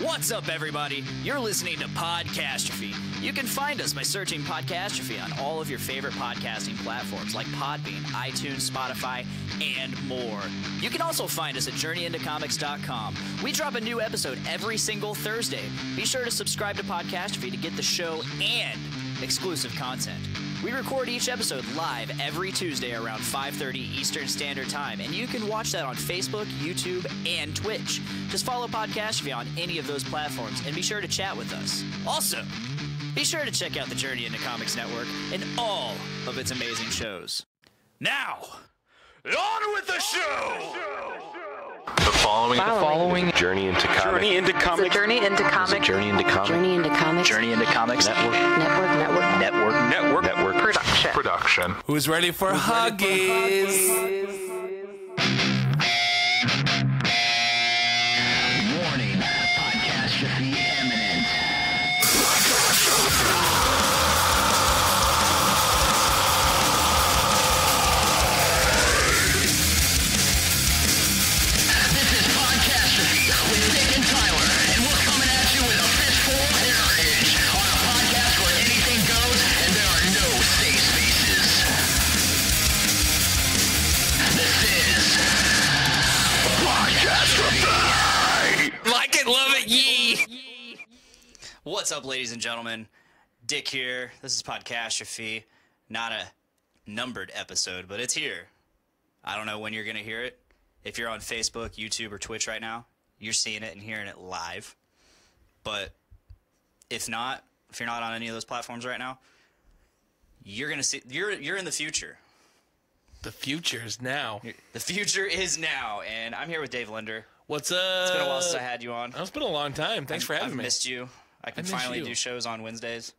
What's up, everybody? You're listening to Podcastrophe. You can find us by searching Podcastrophe on all of your favorite podcasting platforms like Podbean, iTunes, Spotify, and more. You can also find us at journeyintocomics.com. We drop a new episode every single Thursday. Be sure to subscribe to Podcastrophe to get the show and exclusive content. We record each episode live every Tuesday around 5:30 Eastern Standard Time, and you can watch that on Facebook, YouTube, and Twitch. Just follow Podcastrophe on any of those platforms, and be sure to chat with us. Also, be sure to check out the Journey into Comics Network and all of its amazing shows. Now, on with the show! The following Journey into Comics. Journey into Comics. Journey into Comics. Journey into Comics. Journey into Comics. Journey into Comics Network. Production. Who's ready for Huggies? Warning, Podcastrophe imminent. This is Podcastrophe with Dick and Tyler, and we're coming at you with a fistful of heritage on a podcast where anything goes and there are no safe spaces. This is Podcastrophe. Like it, love it, yee! What's up, ladies and gentlemen? Dick here. This is Podcastrophe. Not a numbered episode, but it's here. I don't know when you're going to hear it. If you're on Facebook, YouTube, or Twitch right now, you're seeing it and hearing it live. But if not, if you're not on any of those platforms right now, you're going to see, you're in the future. The future is now. The future is now, and I'm here with Dave Linder. What's up? It's been a while since I had you on. It's been a long time. Thanks for having I've me. missed you. I can miss finally you. do shows on Wednesdays.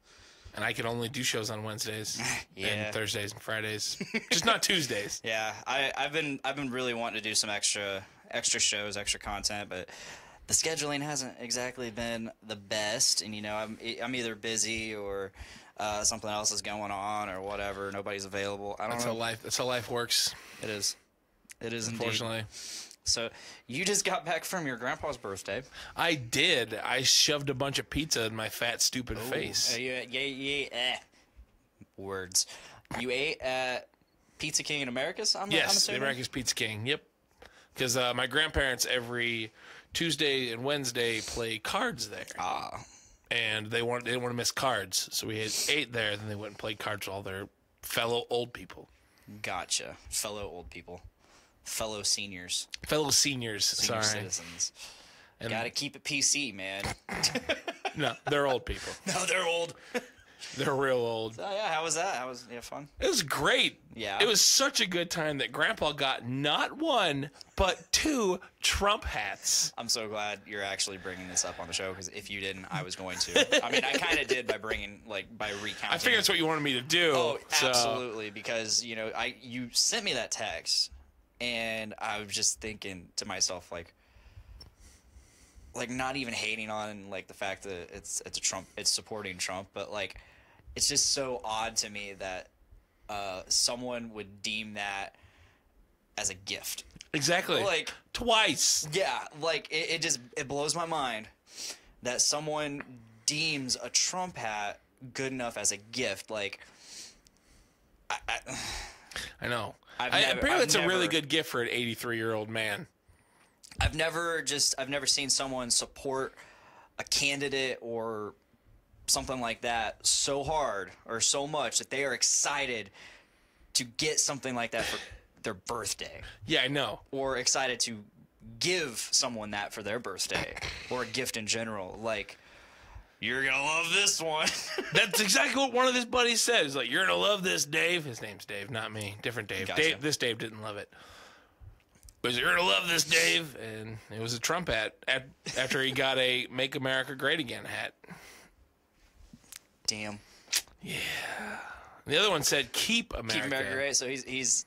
And I can only do shows on Wednesdays Yeah. and Thursdays and Fridays. Just not Tuesdays. Yeah, I've been really wanting to do some extra shows, extra content, but the scheduling hasn't exactly been the best. And I'm either busy or something else is going on or whatever. Nobody's available. I don't know. That's how life works. It is. It is Unfortunately. indeed. So you just got back from your grandpa's birthday. I did. I shoved a bunch of pizza in my fat, stupid face. Words. You ate at Pizza King in Americas? I'm Yes, the assuming? America's Pizza King. Yep. Because my grandparents every Tuesday and Wednesday play cards there. Ah. And they didn't want to miss cards. So we ate there, then they went and played cards with all their fellow old people. Gotcha. Fellow old people. Fellow seniors. Fellow seniors, Senior sorry. citizens. And Gotta keep it PC, man. no, they're old people. No, they're old. They're real old. Oh, yeah, how was that? How was fun? It was great. Yeah. It was such a good time that Grandpa got not one, but 2 Trump hats. I'm so glad you're actually bringing this up on the show, because if you didn't, I was going to. I mean, I kind of did by recounting. I figured that's what you wanted me to do. Oh, so. absolutely, because, you sent me that text, and I was just thinking to myself, like not even hating on, the fact that it's a Trump, it's supporting Trump, but, it's just so odd to me that someone would deem that as a gift. Exactly. Twice. Yeah, it blows my mind that someone deems a Trump hat good enough as a gift. I know. I've Apparently it's a really never- good gift for an 83-year-old man. I've never seen someone support a candidate or something like that so hard or so much that they are excited to get something like that for their birthday. Yeah, I know. Or excited to give someone that for their birthday or a gift in general. You're gonna love this one. That's exactly what one of his buddies said. He's like, you're going to love this, Dave. His name's Dave, not me. Different Dave. Gotcha. This Dave didn't love it. But you're going to love this, Dave. And it was a Trump hat after he got a Make America Great Again hat. Damn. Yeah. The other one said Keep America. Keep America Great. So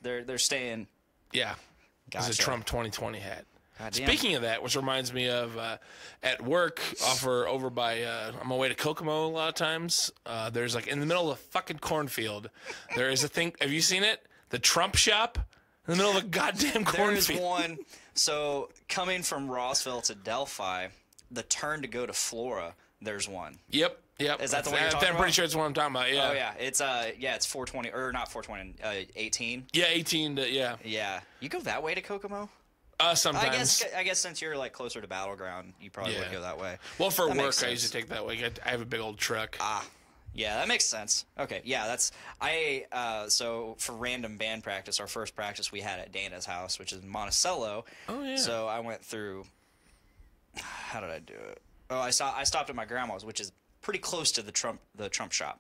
they're staying. Yeah. Gotcha. It's a Trump 2020 hat. Goddamn. Speaking of that, which reminds me of at work, over by on my way to Kokomo a lot of times, there's in the middle of a fucking cornfield, there is a thing. Have you seen it? The Trump shop in the middle of a goddamn cornfield. There is one. So coming from Rossville to Delphi, the turn to go to Flora, there's one. Yep. Is that the one you're talking I'm pretty sure it's what I'm talking about. Yeah. Oh yeah, it's 420 or not 420, 18. Yeah, 18. Yeah. Yeah, you go that way to Kokomo? Sometimes. I guess since you're like closer to Battleground, you probably would go that way. Well, for That makes work, I sense. usually take that way. I have a big old truck. Yeah, that makes sense. Okay, yeah, so for random band practice, our first practice we had at Dana's house, which is Monticello. Oh yeah. So I went through. How did I do it? Oh, I stopped at my grandma's, which is pretty close to the Trump shop,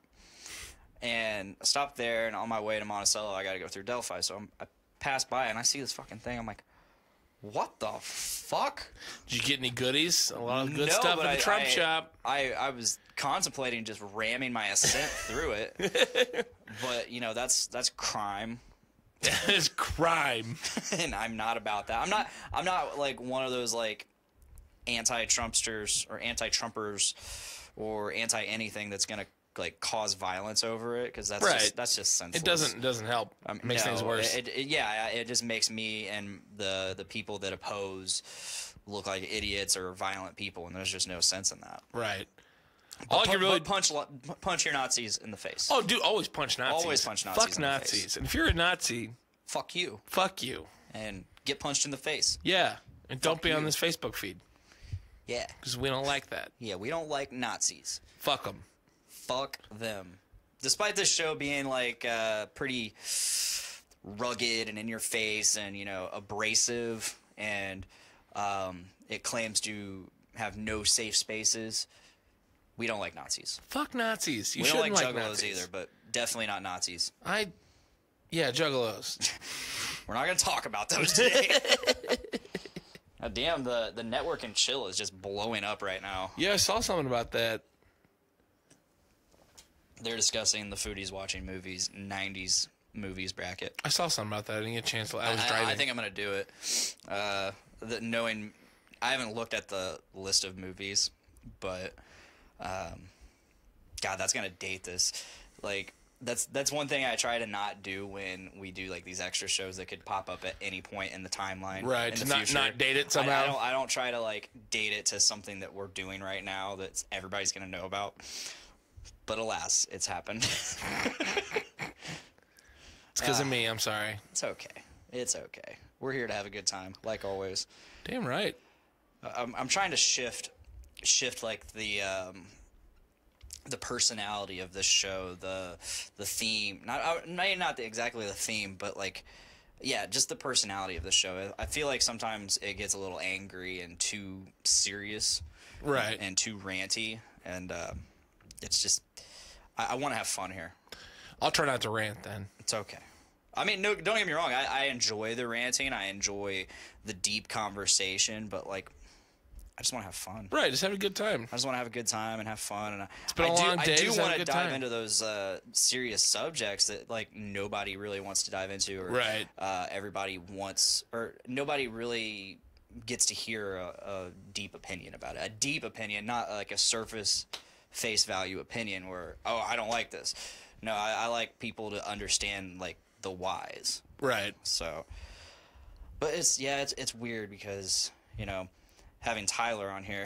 and I stopped there. And on my way to Monticello, I got to go through Delphi. So I passed by and I see this fucking thing. I'm like, what the fuck? Did you get any goodies? A lot of good stuff at the Trump shop. I was contemplating just ramming my Ascent through it, but that's crime. It's crime, And I'm not about that. I'm not like one of those like anti-Trumpsters or anti-Trumpers or anti-anything that's gonna like cause violence over it, because that's just senseless. It doesn't help. It makes things worse. It just makes me and the people that oppose look like idiots or violent people, and there's just no sense in that. Right. But punch your Nazis in the face. Oh, dude, always punch Nazis. Always punch Nazis Fuck in the Nazis. face. And if you're a Nazi, Fuck you. fuck you. And get punched in the face. Yeah. And don't be on you. this Facebook feed, Yeah. because we don't like that. Yeah, we don't like Nazis. Fuck them. Fuck them. Despite this show being like pretty rugged and in your face and abrasive, and it claims to have no safe spaces, we don't like Nazis. Fuck Nazis. You We don't shouldn't like like juggalos Nazis either, but definitely not Nazis. Yeah, juggalos. We're not going to talk about those today. God damn, the network and chill is just blowing up right now. Yeah, I saw something about that. They're discussing the Foodies Watching Movies 90s movies bracket. I saw something about that. I didn't get a chance. I was driving. I think I'm going to do it. Knowing I haven't looked at the list of movies, but God, that's going to date this. Like, that's one thing I try to not do when we do like these extra shows that could pop up at any point in the timeline. Right, In to the future. not date it somehow. I don't try to like date it to something that we're doing right now that everybody's going to know about. But alas, it's happened. It's because of me. I'm sorry. It's okay. It's okay. We're here to have a good time, like always. Damn right. I'm trying to shift like the personality of this show, the theme. Not exactly the theme, but like, yeah, just the personality of the show. I feel like sometimes it gets a little angry and too serious, Right. and too ranty, and it's just I want to have fun here. I'll try not to rant then. It's okay. I mean, no, don't get me wrong. I enjoy the ranting. I enjoy the deep conversation, but like, I just want to have fun. Right, just have a good time. I just want to have a good time and have fun. And It's been a long day. I do Just have want a to good dive time. into those serious subjects that like nobody really wants to dive into, or Right. Everybody wants, or nobody really gets to hear a deep opinion about it. A deep opinion, not like a surface face value opinion where, oh, I don't like this. No, I like people to understand like the whys. Right. So, but it's weird because having Tyler on here,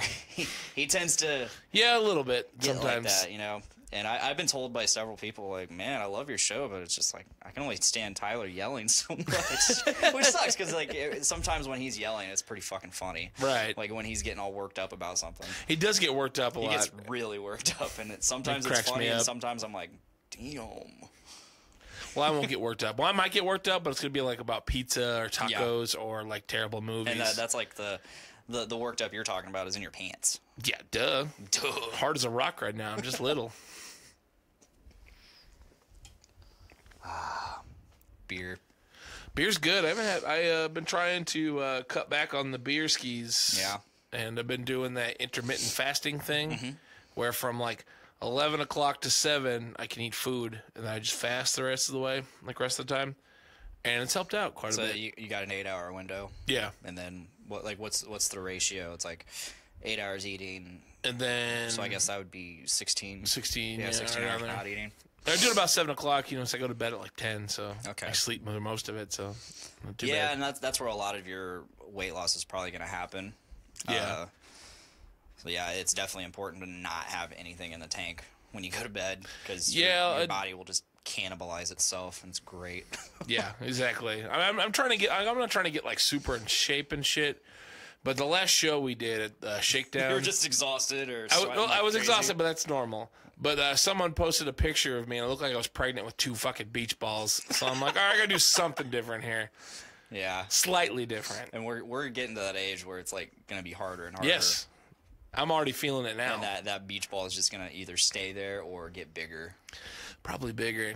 he tends to Yeah, a little bit get sometimes. like that, And I've been told by several people, like, man, I love your show, but it's just like I can only stand Tyler yelling so much, which sucks because like sometimes when he's yelling, it's pretty fucking funny. Right. Like when he's getting all worked up about something, He does get worked up a he lot. gets really worked up, and sometimes it's cracks funny, me and up. sometimes I'm like, damn. Well, I won't get worked up. Well, I might get worked up, but it's gonna be like about pizza or tacos or like terrible movies. And that's like the worked up you're talking about is in your pants. Yeah, duh. Hard as a rock right now. I'm just little. Beer. Beer's good. I've been trying to cut back on the beer skis. Yeah. And I've been doing that intermittent fasting thing, where from like 11 o'clock to 7, I can eat food, and then I just fast the rest of the way, like rest of the time, and it's helped out quite a So bit. you got an 8-hour window. Yeah. And then what's the ratio? It's like 8 hours eating. And then So I guess that would be 16. 16. Yeah, 16 right hours around there. not eating. I do it about 7 o'clock, so I go to bed at like 10, so Okay. I sleep most of it, so not too Yeah, bad. and that's where a lot of your weight loss is probably going to happen. Yeah. But yeah, it's definitely important to not have anything in the tank when you go to bed, because Yeah, your body will just cannibalize itself, and it's great. Yeah, exactly. I'm trying to get. I'm not trying to get like super in shape and shit. But the last show we did at Shakedown, You were just exhausted, or I was crazy? exhausted, but that's normal. But someone posted a picture of me, and it looked like I was pregnant with 2 fucking beach balls. So I'm like, all right, I gotta do something different here, Yeah, slightly different. and we're getting to that age where it's like gonna be harder and harder. Yes, I'm already feeling it now. And that beach ball is just gonna either stay there or get bigger. Probably bigger.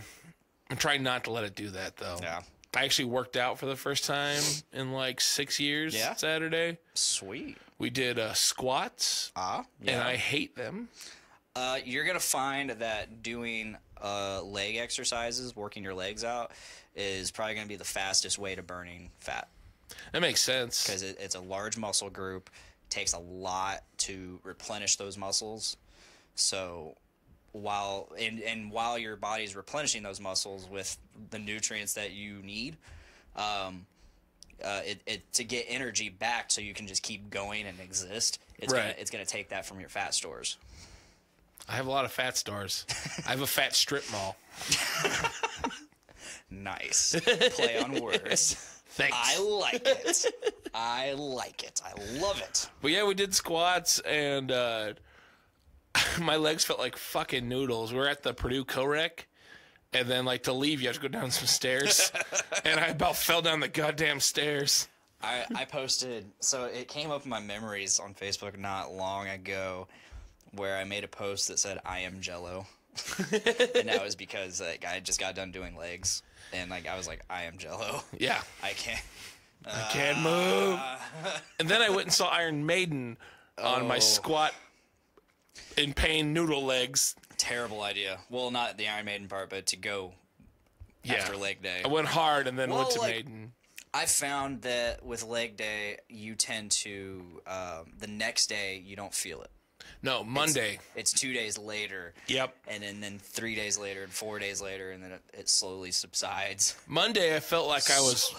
I'm trying not to let it do that though. Yeah. I actually worked out for the first time in like 6 years. Yeah? Saturday Sweet. we did squats, Yeah. and I hate them. You're gonna find that doing leg exercises, working your legs out, is probably gonna be the fastest way to burning fat, That makes sense. because it's a large muscle group. Takes a lot to replenish those muscles. So while your body's replenishing those muscles with the nutrients that you need, to get energy back so you can just keep going and exist, it's gonna take that from your fat stores. I have a lot of fat stores. I have a fat strip mall. Nice play on words. Thanks. I like it. I like it. I love it. But yeah, we did squats, and my legs felt like fucking noodles. We were at the Purdue Co-Rec, and then like to leave, you have to go down some stairs, and I about fell down the goddamn stairs. I posted, so it came up in my memories on Facebook not long ago, where I made a post that said, "I am Jello," and that was because like I just got done doing legs, and like I was like, "I am Jello." Yeah, I can't. I can't move. And then I went and saw Iron Maiden on my squat in pain noodle legs. Terrible idea. Well, not the Iron Maiden part, but to go after leg day. I went hard and then went to like, Maiden. I found that with leg day, you tend to the next day you don't feel it. No, Monday. It's 2 days later. Yep. And then 3 days later and 4 days later, and then it slowly subsides. Monday, I felt like I was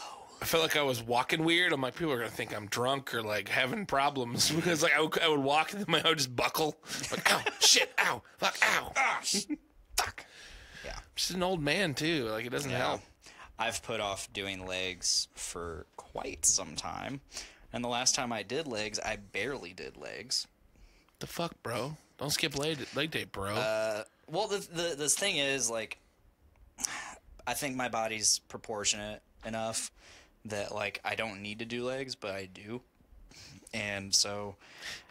walking weird. I'm like, people are gonna think I'm drunk or like having problems because like I would walk and then I would just buckle. Like, ow, shit, ow, fuck, ow, fuck. Yeah. I'm just an old man too. Like it doesn't help. I've put off doing legs for quite some time, and the last time I did legs, I barely did legs. The fuck, bro? Don't skip leg day, bro. Well, the thing is, like, I think my body's proportionate enough that like I don't need to do legs, but I do, and so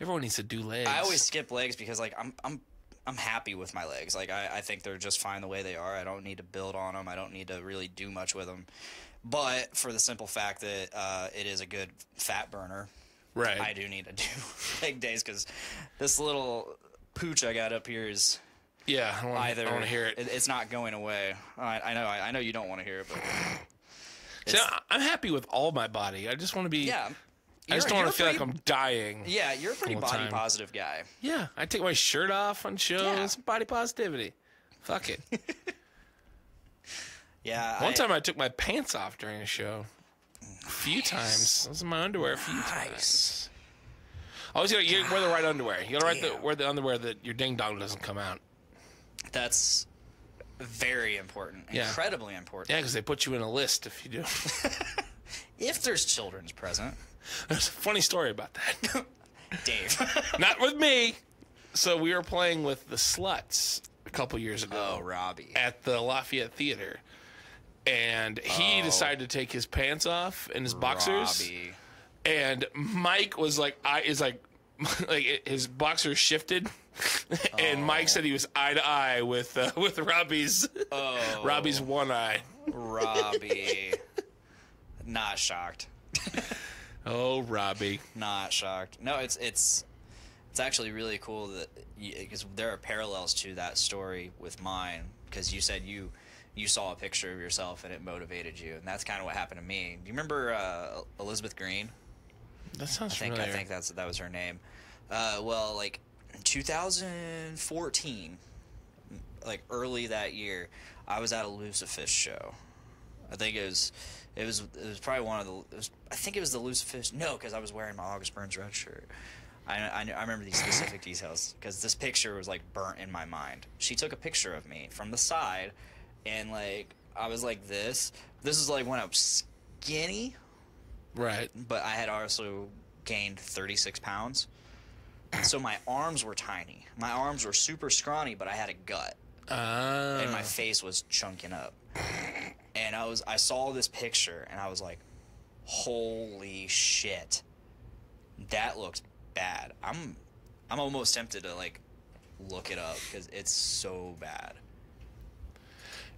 Everyone needs to do legs. I always skip legs because like I'm happy with my legs. Like I think they're just fine the way they are. I don't need to build on them. I don't need to really do much with them. But for the simple fact that it is a good fat burner, right. I do need to do leg days because this little pooch I got up here is Yeah, I want to hear it. It's not going away. I know you don't want to hear it, but See, I'm happy with all my body. I just want to be. yeah. I just don't want to feel like I'm dying. Yeah, you're a pretty all the body time. positive guy. Yeah, I take my shirt off on shows. Yeah. Body positivity. Fuck it. Yeah. One time I took my pants off during a show. A few times. I was in my underwear a few times. Always you gotta wear the right underwear. You gotta wear the underwear that your ding dong doesn't come out. That's very important. Yeah. Incredibly important. Yeah, because they put you in a list if you do. If there's children present. There's a funny story about that. Dave. Not with me. So we were playing with the Sluts a couple years ago. Oh, Robbie. At the Lafayette Theater. And he decided to take his pants off and his boxers. Robbie. And Mike was like, his boxers shifted. And Mike said he was eye to eye with Robbie's Robbie's one eye. Robbie. Not shocked. Oh, Robbie. Not shocked. No, it's actually really cool that because there are parallels to that story with mine. Because you said you saw a picture of yourself and it motivated you, and that's kind of what happened to me. Do you remember Elizabeth Green? That sounds familiar. I think that was her name. Well, like 2014, like early that year, I was at a Lucifish show. I think it was probably one of the. I think it was the Lucifish. No, because I was wearing my August Burns Red shirt. I remember these specific details because this picture was like burnt in my mind. She took a picture of me from the side, and like I was like this. This is like when I was skinny, Right. but I had also gained 36 pounds. So my arms were tiny. My arms were super scrawny, but I had a gut, and my face was chunking up. And I saw this picture, and I was like, "Holy shit, that looks bad." I'm almost tempted to like look it up because it's so bad.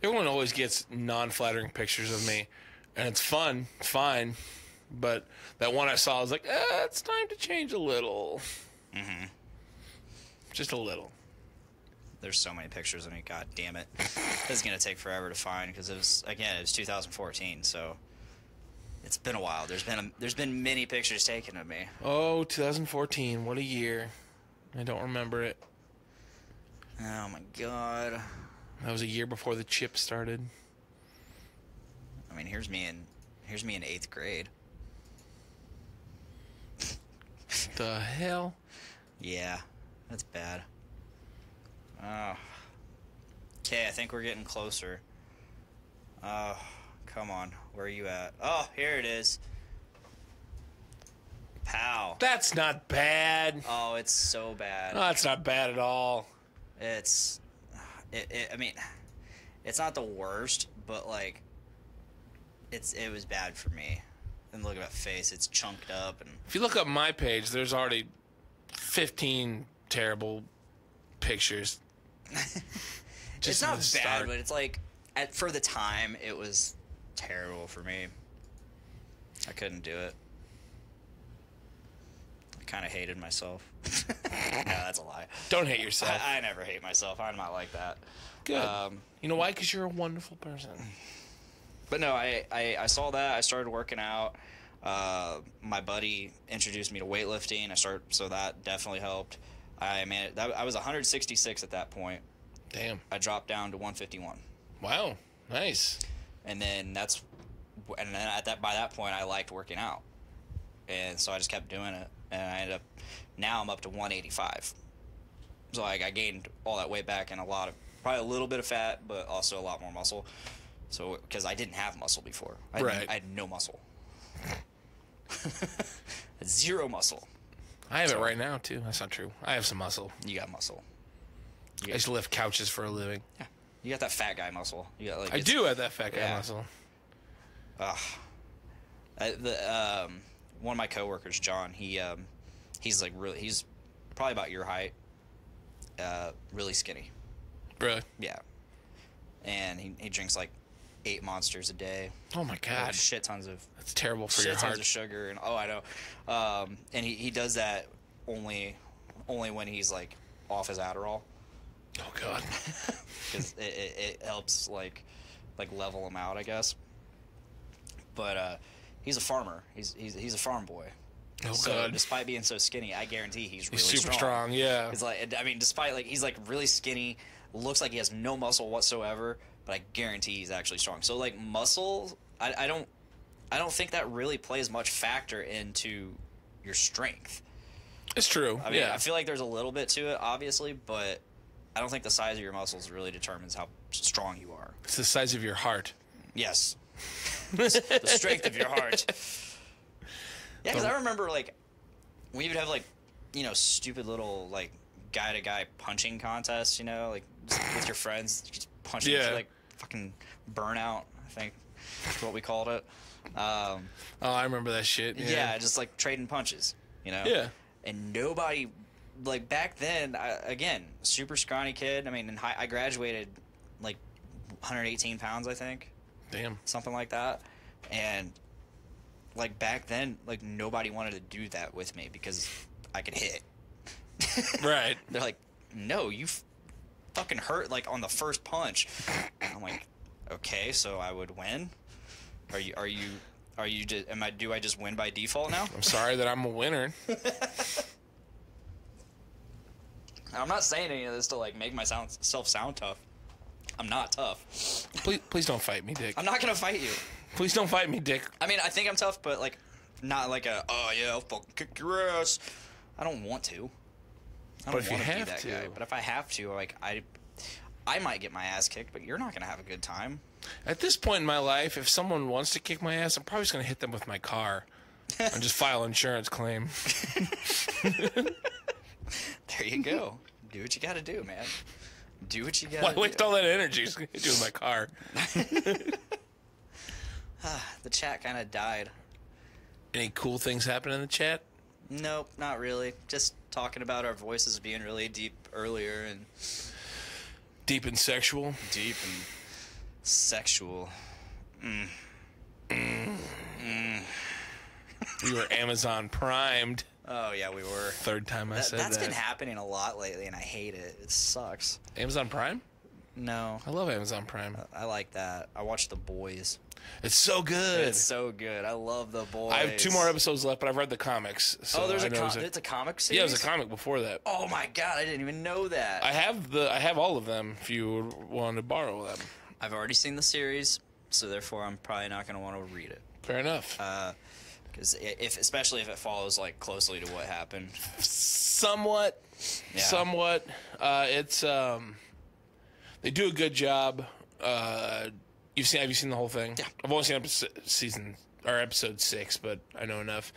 Everyone always gets non-flattering pictures of me, and it's fun, fine. But that one I saw, I was like, it's time to change a little. Mm-hmm. Just a little. There's so many pictures of me. God damn it. This is going to take forever to find because it was 2014, so it's been a while. There's been many pictures taken of me. Oh, 2014. What a year. I don't remember it. Oh, my God. That was a year before the chip started. I mean, here's me in 8th grade. The hell? Yeah, that's bad. Oh. Okay, I think we're getting closer. Oh, come on. Where are you at? Oh, here it is. Pow. That's not bad. Oh, it's so bad. No, that's not bad at all. I mean, it's not the worst, but like, it was bad for me. And look at that face; it's chunked up. And If you look up my page, there's already 15 terrible pictures. it's not bad, but it's like, for the time, it was terrible for me. I couldn't do it. I kind of hated myself. No, that's a lie. Don't hate yourself. I never hate myself. I'm not like that. Good. You know why? Because you're a wonderful person. But no, I saw that. I started working out. My buddy introduced me to weightlifting. So that definitely helped. I was 166 at that point. Damn. I dropped down to 151. Wow. Nice. And then by that point I liked working out. And so I just kept doing it. And now I'm up to 185. So I gained all that weight back and probably a little bit of fat, but also a lot more muscle. So, because I didn't have muscle before. I had no muscle. Zero muscle. I have it right now, too. That's not true. I have some muscle. You got muscle. I used to lift couches for a living. Yeah. You got that fat guy muscle. You got I do have that fat guy muscle. One of my coworkers, John, he's probably about your height. Really skinny. Really? Yeah. And he drinks like 8 Monsters a day. Oh my God. Like shit tons of. That's terrible for your shit heart. Tons of sugar and I know. And he does that only when he's like off his Adderall. Oh God. Because it helps like level him out, I guess. But he's a farmer. He's a farm boy. Oh so God. Despite being so skinny, I guarantee he's really super strong. Yeah. He's like, I mean, despite like he's like really skinny, looks like he has no muscle whatsoever, but I guarantee he's actually strong. So like muscle, I don't think that really plays much factor into your strength. It's true. I mean, I feel like there's a little bit to it, obviously, but I don't think the size of your muscles really determines how strong you are. It's the size of your heart. Yes. The strength of your heart. Yeah, because I remember, like, we would have, like, you know, stupid little, like, guy-to-guy punching contests, you know, like, just with your friends, just punching, like, fucking burnout, I think is what we called it. Oh, I remember that shit. Yeah, just, like, trading punches, you know? Yeah. And nobody, like, back then, again, super scrawny kid. I mean, I graduated, like, 118 pounds, I think. Damn. Something like that. And, like, back then, like, nobody wanted to do that with me because I could hit. Right. They're like, no, you fucking hurt, like, on the first punch. And I'm like, okay, so I would win? Do I just win by default now? I'm sorry that I'm a winner. I'm not saying any of this to, like, make myself sound tough. I'm not tough. Please don't fight me, Dick. I'm not gonna fight you. Please don't fight me, Dick. I mean, I think I'm tough, but, like, not like oh yeah, I'll fucking kick your ass. I don't want to. I But don't if you want to be have that to. guy. But if I have to, like, I might get my ass kicked, but you're not gonna have a good time. At this point in my life, if someone wants to kick my ass, I'm probably just going to hit them with my car and just file an insurance claim. There you go. Do what you gotta do, man. Do what you gotta Why do. waste all that energy? Just hit you with my car. The chat kind of died. Any cool things happen in the chat? Nope, not really. Just talking about our voices being really deep earlier and Deep and sexual? deep and sexual. We were Amazon primed. Oh yeah, we were. Third time I said that. That's been happening a lot lately, and I hate it. It sucks. Amazon Prime? No, I love Amazon Prime. I like that. I watch The Boys. It's so good. It's so good. I love The Boys. I have 2 more episodes left, but I've read the comics. So Oh, there's I a know it's a comic series. Yeah, it was a comic before that. Oh my god, I didn't even know that. I have all of them if you want to borrow them. I've already seen the series, so therefore I'm probably not going to want to read it. Fair enough. Because especially if it follows like closely to what happened. Somewhat. Yeah. Somewhat. It's they do a good job. Have you seen the whole thing? Yeah. I've only seen episode 6, but I know enough.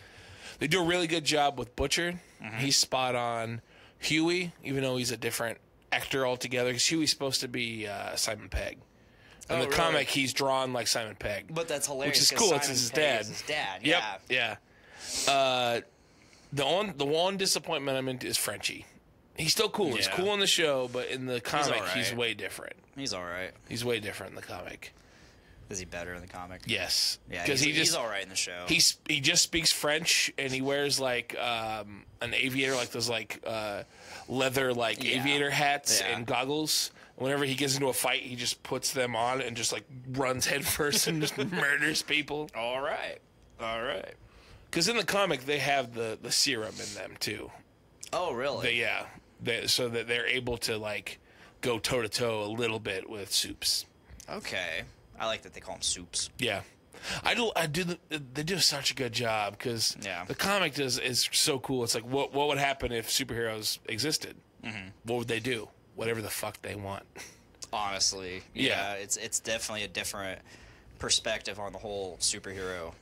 They do a really good job with Butcher. Mm-hmm. He's spot on. Huey, even though he's a different actor altogether, because Huey's supposed to be Simon Pegg. In the really? comic, he's drawn like Simon Pegg. But that's hilarious. Which is 'cause cool. Simon It's his Pegg dad. is his dad. Yep. Yeah. Yeah. The one disappointment I'm into is Frenchie. He's still cool. He's Yeah. cool in the show, but in the comic, alright. he's way different. He's all right. He's way different in the comic. Is he better in the comic? Yes. Yeah, because he's all right in the show. He just speaks French, and he wears like an aviator, like those like leather like Yeah. aviator hats Yeah. and goggles. Whenever he gets into a fight, he just puts them on and just like runs headfirst and just murders people. All right. Because in the comic, they have the serum in them too. Oh, really? So that they're able to like go toe to toe a little bit with Soups. Okay. I like that they call him Soups. Yeah, they do such a good job because Yeah. the comic is so cool. It's like what would happen if superheroes existed? Mm-hmm. What would they do? Whatever the fuck they want. Honestly, Yeah. it's definitely a different perspective on the whole superhero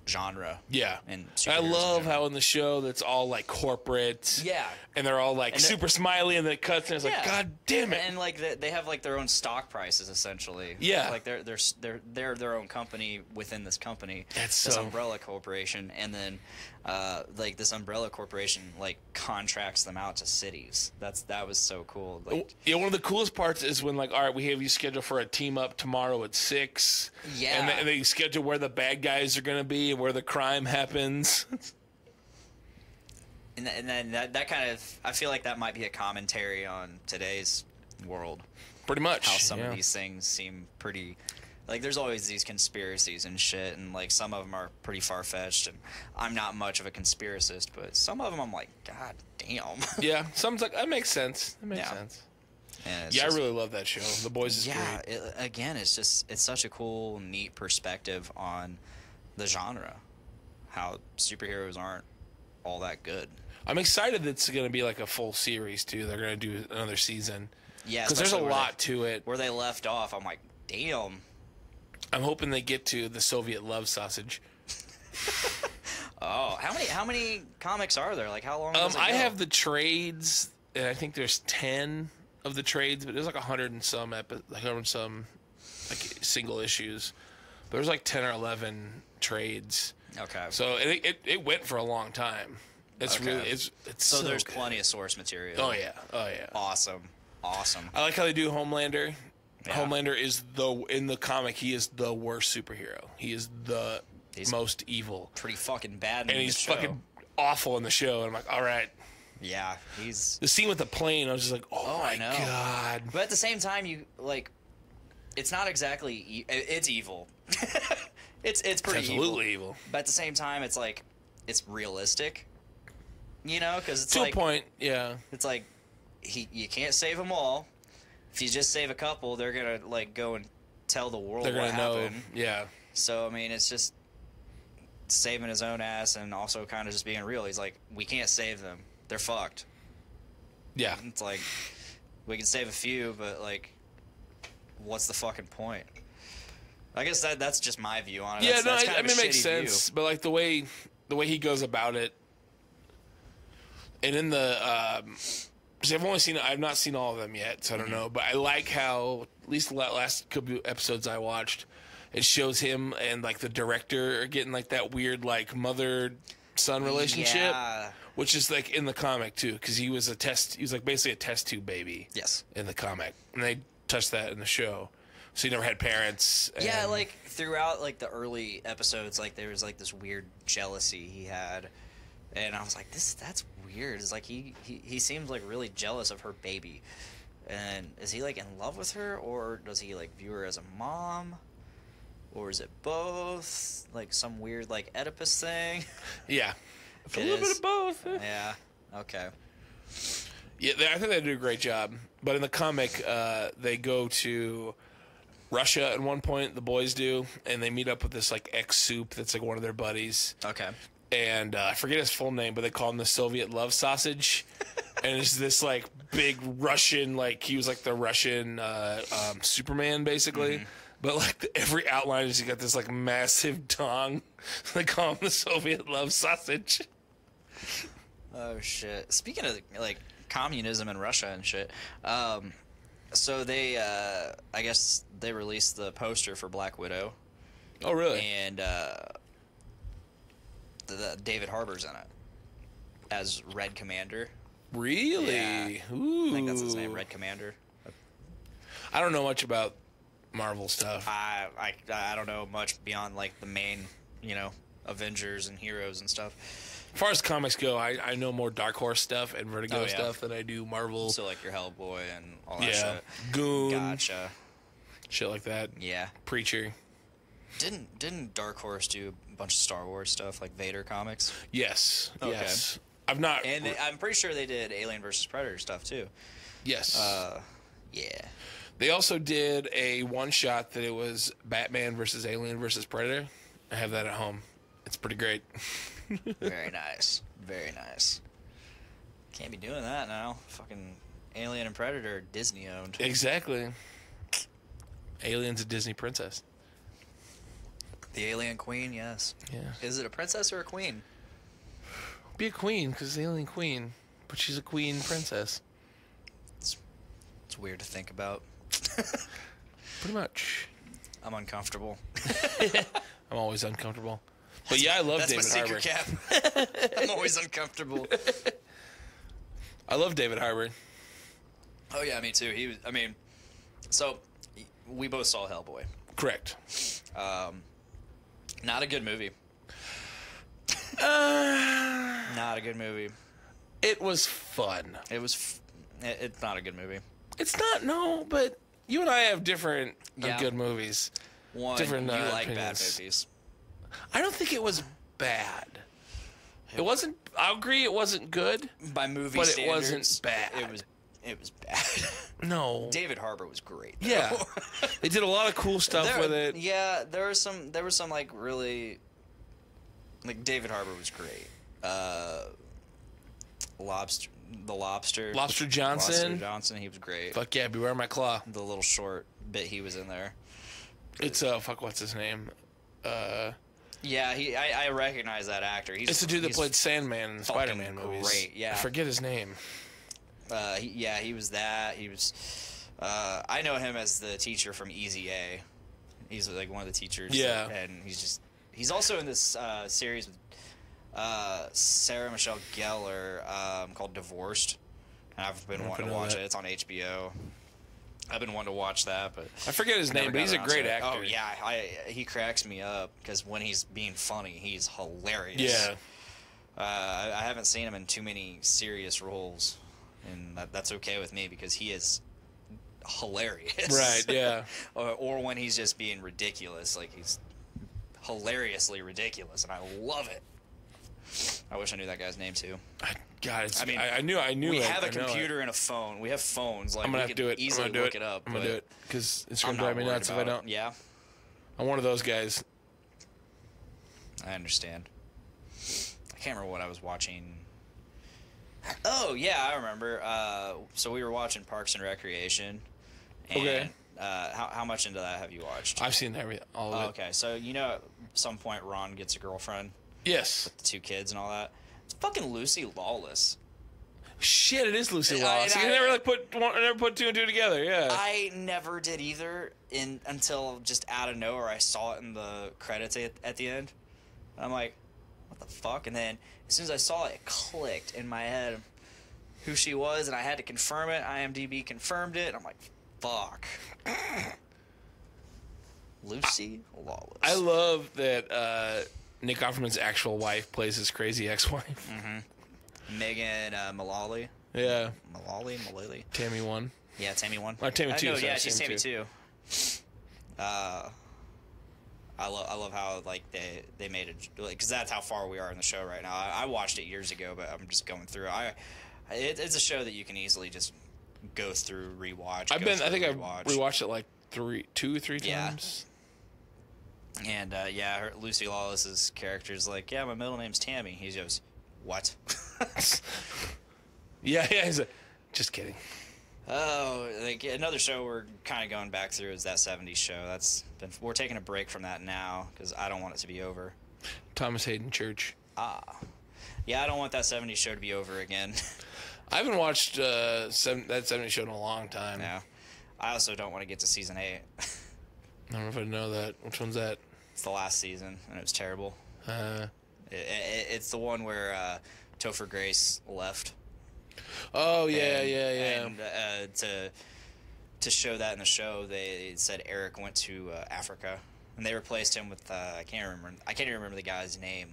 genre. Yeah, And I superheroes in love general. how in the show that's all like corporate. Yeah. and they're all like And super smiley, and then it cuts, and it's like, Yeah. God damn it! And like they have like their own stock prices essentially. Yeah. Like they're their own company within this company. That's this so- umbrella corporation, and then like this umbrella corporation like contracts them out to cities. That was so cool. Like Yeah, one of the coolest parts is when, like, all right, we have you scheduled for a team up tomorrow at 6. Yeah. And they schedule where the bad guys are going to be and where the crime happens. and then that kind of, I feel like that might be a commentary on today's world. Pretty much. How some yeah. of these things seem pretty, like there's always these conspiracies and shit, and like some of them are pretty far-fetched, and I'm not much of a conspiracist, but some of them I'm like, God damn. Yeah, something's like, that makes sense. That makes Yeah. sense. And it's Yeah, just- I really love that show. The Boys is yeah, great. again, it's such a cool, neat perspective on the genre. How superheroes aren't all that good. I'm excited that it's going to be like a full series, too. They're going to do another season. Yeah, Because there's a especially lot to it. where they left off. I'm like, damn. I'm hoping they get to the Soviet love sausage. Oh, how many comics are there? Like, how long does it I go? have the trades, and I think there's 10 of the trades, but there's like 100 and some, like single issues. But there's like 10 or 11 trades. Okay. So it went for a long time. It's Okay. really it's So there's good. plenty of source material. Oh yeah. Awesome. I like how they do Homelander. Yeah. Homelander is in the comic, he is the worst superhero. He is the He's most evil, pretty fucking bad in and the he's show. fucking awful in the show. And I'm like, all right. Yeah, he's. The scene with the plane, I was just like, oh my I know. god. But at the same time, you like, it's not exactly. It's evil. it's pretty Absolutely evil. But at the same time, it's like, it's realistic. You know, because it's To like a point, yeah. it's like you can't save them all. If you just save a couple, they're gonna like go and tell the world They're what gonna know. happened. Yeah. So I mean, it's just saving his own ass and also kind of just being real. He's like, we can't save them. they're fucked. Yeah. It's like, we can save a few, but, like, what's the fucking point? I guess that's just my view on it. Yeah, That's no, kind I of mean, a it makes shitty sense. view. But, like, the way he goes about it, and in the, see, I've not seen all of them yet, so I don't know. But I like how, at least the last couple episodes I watched, it shows him and, like, the director are getting, like, that weird, like, mother-son relationship. Yeah. Which is, like, in the comic, too, because he was like, basically a test tube baby. Yes. In the comic. And they touched that in the show. So he never had parents. Yeah, and- like, throughout, like, the early episodes, like, there was, like, this weird jealousy he had. And I was like, that's weird. It's like, he seems, like, really jealous of her baby. And is he, like, in love with her? Or does he, like, view her as a mom? Or is it both? Like, some weird, like, Oedipus thing? Yeah. It's a It little bit is. of both. Yeah. Okay. Yeah, I think they do a great job. But in the comic, they go to Russia at one point, the boys do, and they meet up with this, like, ex-soup that's, like, one of their buddies. Okay. And I forget his full name, but they call him the Soviet love sausage. And it's this, like, big Russian, like, he was, like, the Russian Superman, basically. Mm-hmm. But, like, every outline is he got this, like, massive dong. They call him the Soviet love sausage. Oh, shit. Speaking of, like, communism in Russia and shit, so they, I guess they released the poster for Black Widow. Oh, really? And the David Harbour's in it as Red Commander. Really? Yeah. Ooh. I think that's his name, Red Commander. I don't know much about Marvel stuff. I don't know much beyond, like, the main, you know, Avengers and heroes and stuff. As far as comics go, I know more Dark Horse stuff and Vertigo Oh, yeah. stuff than I do Marvel. So, like, your Hellboy and all that yeah. shit. Goon. Gotcha. Shit like that. Yeah. Preacher. Didn't Dark Horse do a bunch of Star Wars stuff, like Vader comics? Yes. Okay. Yes. I've not. And I'm pretty sure they did Alien vs. Predator stuff, too. Yes. Yeah. They also did a one-shot that it was Batman versus Alien versus Predator. I have that at home. It's pretty great. Very nice. Very nice. Can't be doing that now. Fucking Alien and Predator are Disney owned. Exactly. Alien's a Disney princess. The Alien Queen, yes. Yeah. Is it a princess or a queen? Be a queen, because the alien queen. But she's a queen princess. It's weird to think about. Pretty much. I'm uncomfortable. I'm always uncomfortable. But yeah, I love That's David my Harbour. secret cap. I'm always uncomfortable. I love David Harbour. Oh yeah, me too. He was. I mean, so we both saw Hellboy. Correct. Not a good movie. Not a good movie. It was fun. It was. It's not a good movie. It's not, no, but you and I have different Yeah. good movies. One, Different, you like bad opinions. movies. I don't think it was bad. It wasn't. I'll agree, it wasn't good. By movie But it standards, wasn't bad. It was bad. No. David Harbour was great. though. Yeah. They did a lot of cool stuff with it. Yeah, there was some like really, like David Harbour was great. Lobster Johnson. he was great. Fuck yeah, beware my claw. The little short bit he was in there. It's fuck, what's his name? Yeah, I recognize that actor. It's the dude that played Sandman in the fucking Spider-Man movies. great, yeah. I forget his name. He was that. He was. I know him as the teacher from Easy A. He's like one of the teachers. Yeah. And he's also in this series with Sarah Michelle Gellar called Divorced. And I've been wanting to know watch that. it. It's on HBO. I've been wanting to watch that, but I forget his name, never but he's a got great around to it. actor. Oh yeah, he cracks me up because when he's being funny, he's hilarious. Yeah. I haven't seen him in too many serious roles, and that's okay with me because he is hilarious. Right, yeah. or when he's just being ridiculous, like he's hilariously ridiculous, and I love it. I wish I knew that guy's name too. God, it's, I mean, I knew We it. have I a know it. computer and a phone. We have phones. Like I'm gonna we have can to do it. easily I'm gonna do look it up. I'm gonna but do it because it's I'm gonna not drive me worried nuts if I about don't. it. Yeah, I'm one of those guys. I understand. I can't remember what I was watching Oh yeah, I remember. So we were watching Parks and Recreation. And, Okay. How much into that have you watched? I've seen all of it. Okay, so at some point Ron gets a girlfriend, Yes. the 2 kids and all that. It's fucking Lucy Lawless. Shit, it is Lucy Lawless. You never put 2 and 2 together. Yeah. I never did either until just out of nowhere I saw it in the credits at the end. I'm like, what the fuck? And then as soon as I saw it, it clicked in my head who she was, and I had to confirm it. IMDb confirmed it. And I'm like, fuck. Lucy Lawless. I love that Nick Offerman's actual wife plays his crazy ex-wife. Mm-hmm. Megan Mullally. Yeah. Mullally. Tammy 1. Yeah, Tammy 1. Or Tammy 2. No, sorry, yeah, she's Tammy 2. 2. I love how like they made it, because that's how far we are in the show right now. I watched it years ago, but I'm just going through. It's a show that you can easily just go through, rewatch. I think I've rewatched it like 2 or 3 times. And Lucy Lawless's character is like, yeah, my middle name's Tammy. He goes, what? Yeah. He's like, just kidding. Oh, like another show we're kind of going back through is that 70s show. We're taking a break from that now because I don't want it to be over. Thomas Hayden Church. Yeah, I don't want that 70s show to be over again. I haven't watched that 70s show in a long time. Yeah. I also don't want to get to season 8. I don't know if I know that. Which one's that? It's the last season, and it was terrible. It's the one where Topher Grace left. Oh, yeah. And to show that in the show, they said Eric went to Africa, and they replaced him with I can't even remember the guy's name.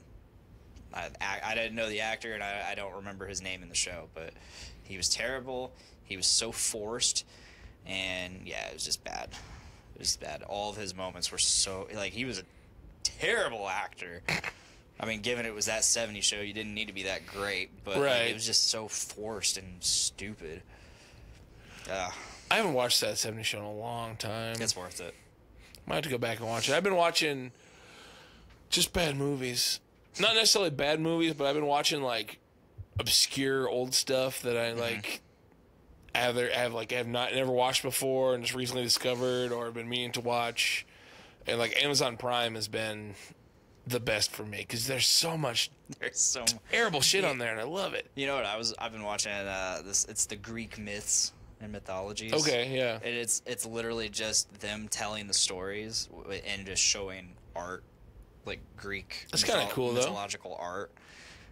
I didn't know the actor, and I don't remember his name in the show, but he was terrible. He was so forced, and yeah, it was just bad. It was bad. All of his moments were so he was a terrible actor. I mean, given it was that 70s show, you didn't need to be that great, but it was just so forced and stupid. I haven't watched that 70s show in a long time. It's worth it. Might have to go back and watch it. I've been watching just bad movies. Not necessarily bad movies, but I've been watching like obscure old stuff that I like. I have never watched before and just recently discovered or been meaning to watch. And like Amazon Prime has been the best for me because there's so much terrible shit on there, and I love it. You know what I've been watching it's the Greek myths and mythologies. Okay, yeah. And it's literally just them telling the stories and just showing art, like Greek. That's kind of cool, though. Mythological art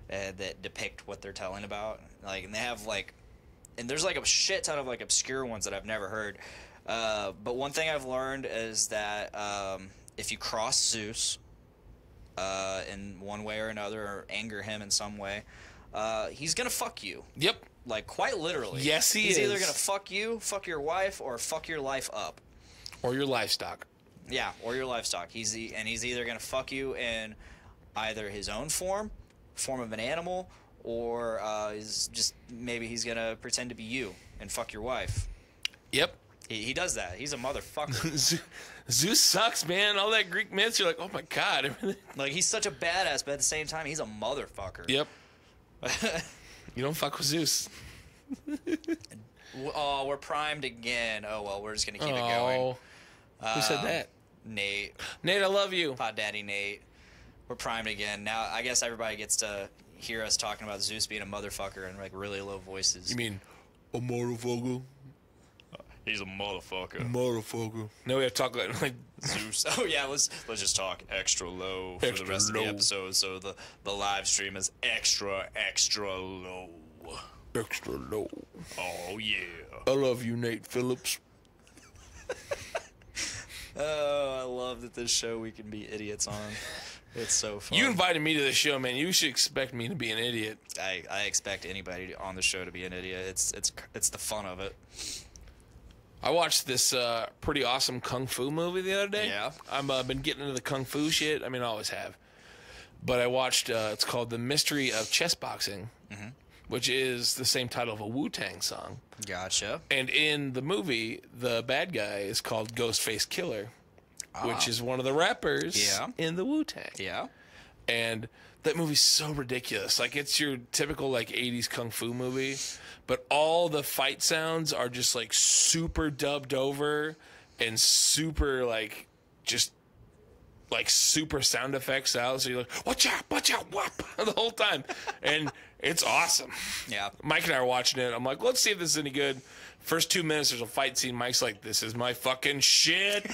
that depict what they're telling about. Like, and they have like, and there's like a shit ton of like obscure ones that I've never heard. But one thing I've learned is that if you cross Zeus in one way or another, or anger him in some way, he's gonna fuck you. Yep. Like, quite literally. Yes, he's either gonna fuck you, fuck your wife, or fuck your life up. Or your livestock. Yeah, or your livestock. He's either gonna fuck you in either his own form of an animal, or maybe he's gonna pretend to be you and fuck your wife. Yep. He does that. He's a motherfucker. Zeus sucks, man. All that Greek myths, you're like, oh my god. Like, he's such a badass, but at the same time, he's a motherfucker. Yep. You don't fuck with Zeus. Oh, we're primed again. Oh, well, we're just going to keep it going. Who said that? Nate. Nate, I love you. Pod Daddy Nate. We're primed again. Now, I guess everybody gets to hear us talking about Zeus being a motherfucker in like really low voices. You mean a motherfucker? He's a motherfucker. Motherfucker. Now we have to talk like Zeus. Oh yeah, let's just talk extra low for the rest of the episode. So the live stream is extra low. Extra low. Oh yeah. I love you, Nate Phillips. Oh, I love that this show we can be idiots on. It's so fun. You invited me to the show, man. You should expect me to be an idiot. I expect anybody on the show to be an idiot. It's the fun of it. I watched this pretty awesome kung fu movie the other day. Yeah. I've been getting into the kung fu shit. I mean, I always have. But I watched, it's called The Mystery of Chess Boxing, which is the same title of a Wu-Tang song. Gotcha. And in the movie, the bad guy is called Ghostface Killer, which is one of the rappers in the Wu-Tang. Yeah. And that movie's so ridiculous. Like, it's your typical, like, 80s kung fu movie, but all the fight sounds are just, like, super dubbed over and super, like, just, like, super sound effects out. So you're like, watch out, whoop, the whole time. And it's awesome. Yeah. Mike and I are watching it. I'm like, let's see if this is any good. First 2 minutes, there's a fight scene. Mike's like, this is my fucking shit.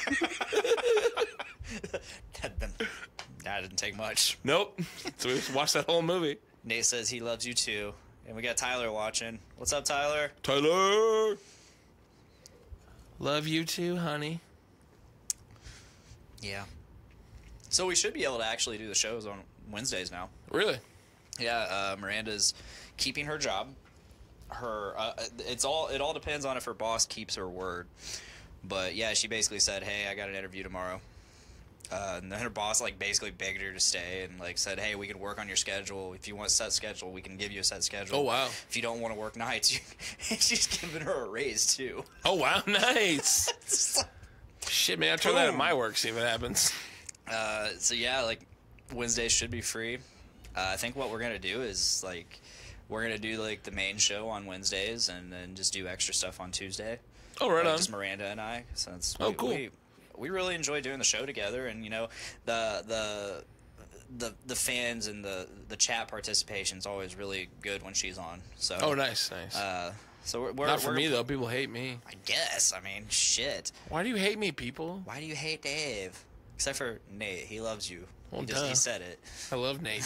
That didn't take much. Nope. So we just watched that whole movie. Nate says he loves you too. And we got Tyler watching. What's up, Tyler? Tyler! Love you too, honey. Yeah. So we should be able to actually do the shows on Wednesdays now. Really? Yeah, Miranda's keeping her job. It all depends on if her boss keeps her word. But yeah, she basically said, "Hey, I got an interview tomorrow." And then her boss like basically begged her to stay and like said, "Hey, we can work on your schedule. If you want a set schedule, we can give you a set schedule. Oh wow! If you don't want to work nights," she's giving her a raise too. Oh wow, nice. Shit, man, I'll try that at my work. See what happens. So yeah, like Wednesdays should be free. I think what we're gonna do is like we're gonna do like the main show on Wednesdays and then just do extra stuff on Tuesday. Oh, right on. Just Miranda and I. Since cool. We really enjoy doing the show together, and you know the fans and the chat participation is always really good when she's on. So oh, nice. So we're not for me though. People hate me. I guess. I mean, shit. Why do you hate me, people? Why do you hate Dave? Except for Nate, he loves you. Well, He said it. I love Nate.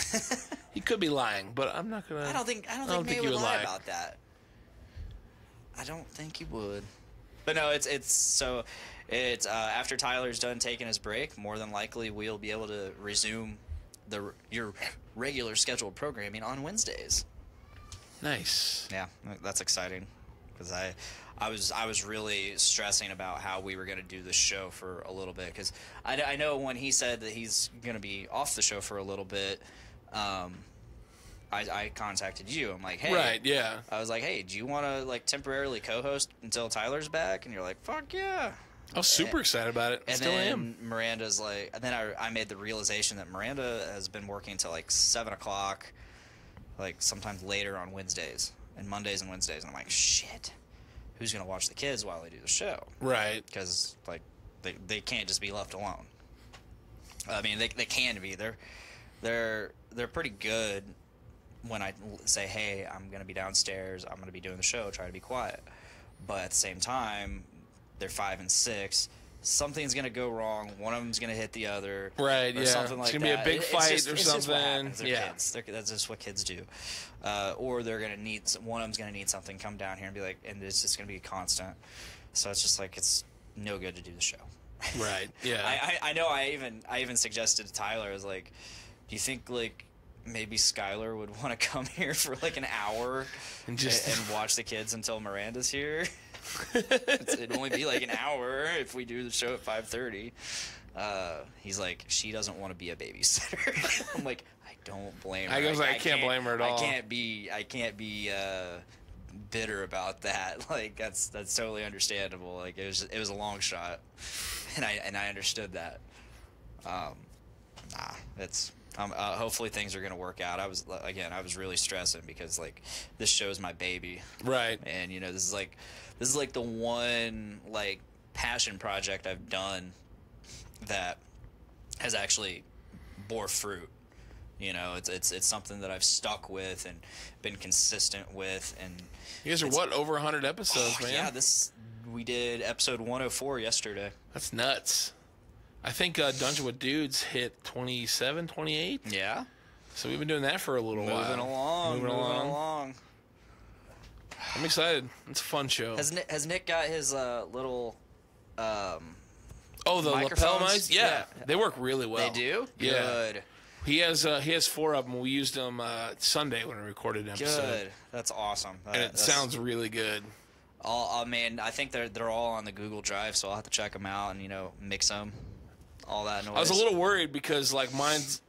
He could be lying, but I'm not gonna. I don't think Nate would lie about that. I don't think he would. But no, it's after Tyler's done taking his break, more than likely we'll be able to resume your regular scheduled programming on Wednesdays. Nice. Yeah, that's exciting because I was really stressing about how we were going to do the show for a little bit because I know when he said that he's going to be off the show for a little bit, I contacted you. I'm like, hey, right, yeah. I was like, hey, do you want to like temporarily co-host until Tyler's back? And you're like, fuck yeah. I was super excited about it. And Still then am. Miranda's like, and then I made the realization that Miranda has been working till like 7 o'clock, like sometimes later on Wednesdays and Mondays and Wednesdays. And I'm like, shit, who's going to watch the kids while they do the show? Right. Because like they can't just be left alone. I mean, they can be. They're pretty good when I say, hey, I'm going to be downstairs, I'm going to be doing the show, try to be quiet. But at the same time, they're 5 and 6. Something's going to go wrong. One of them's going to hit the other. Right, or yeah. something like it's going to be a big fight it's or just what something. happens. They're Yeah. kids. That's just what kids do. Or they're going to need, one of them's going to need something, come down here and be like, and it's just going to be constant. So it's just like, it's no good to do the show. Right, yeah. I know I even suggested to Tyler, I was like, do you think like maybe Skylar would want to come here for like an hour and watch the kids until Miranda's here? It'd only be like an hour if we do the show at 5:30. He's like, she doesn't want to be a babysitter. I'm like, I don't blame her. I can't blame her at all. I can't be bitter about that. Like that's totally understandable. Like it was a long shot, and I understood that. Hopefully things are gonna work out. I was really stressing because like this show's my baby, right? And you know this is like the one like passion project I've done that has actually bore fruit. You know, it's something that I've stuck with and been consistent with. And you guys are over 100 episodes, man. Yeah, we did episode 104 yesterday. That's nuts. I think Dungeon with Dudes hit 27, 28. Yeah. So we've been doing that for a little while. Moving along. I'm excited. It's a fun show. Has Nick got his little the lapel mics? Yeah. They work really well. They do? Yeah. Good. He has 4 of them. We used them Sunday when we recorded an episode. Good. That's awesome. And it sounds really good. Man, I think they're all on the Google Drive, so I'll have to check them out and mix them. All that noise. I was a little worried because like mine's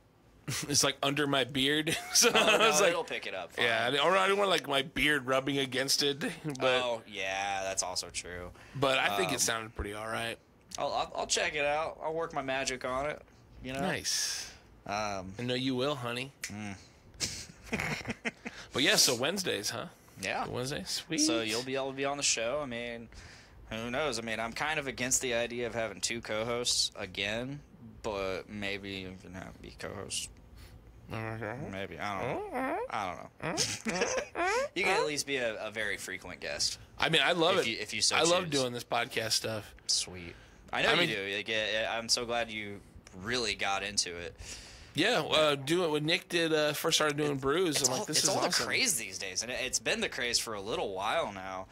it's like under my beard, so I was like, it'll pick it up. Fine. Yeah, I didn't want like my beard rubbing against it. But yeah, that's also true. But I think it sounded pretty all right. I'll check it out. I'll work my magic on it. You know. Nice. I know you will, honey. But yeah, so Wednesdays, huh? Yeah. Wednesday, sweet. So you'll be able to be on the show. I mean, who knows? I mean, I'm kind of against the idea of having 2 co-hosts again, but maybe you can have be co-hosts. Maybe. I don't know. You can at least be a very frequent guest. I mean, I love it. If you so I love choose. doing this podcast stuff. Sweet. I know you do. Like, I'm so glad you really got into it. Yeah, do it when Nick did first started doing brews. I'm like, this is all awesome. the craze these days, and it's been the craze for a little while now.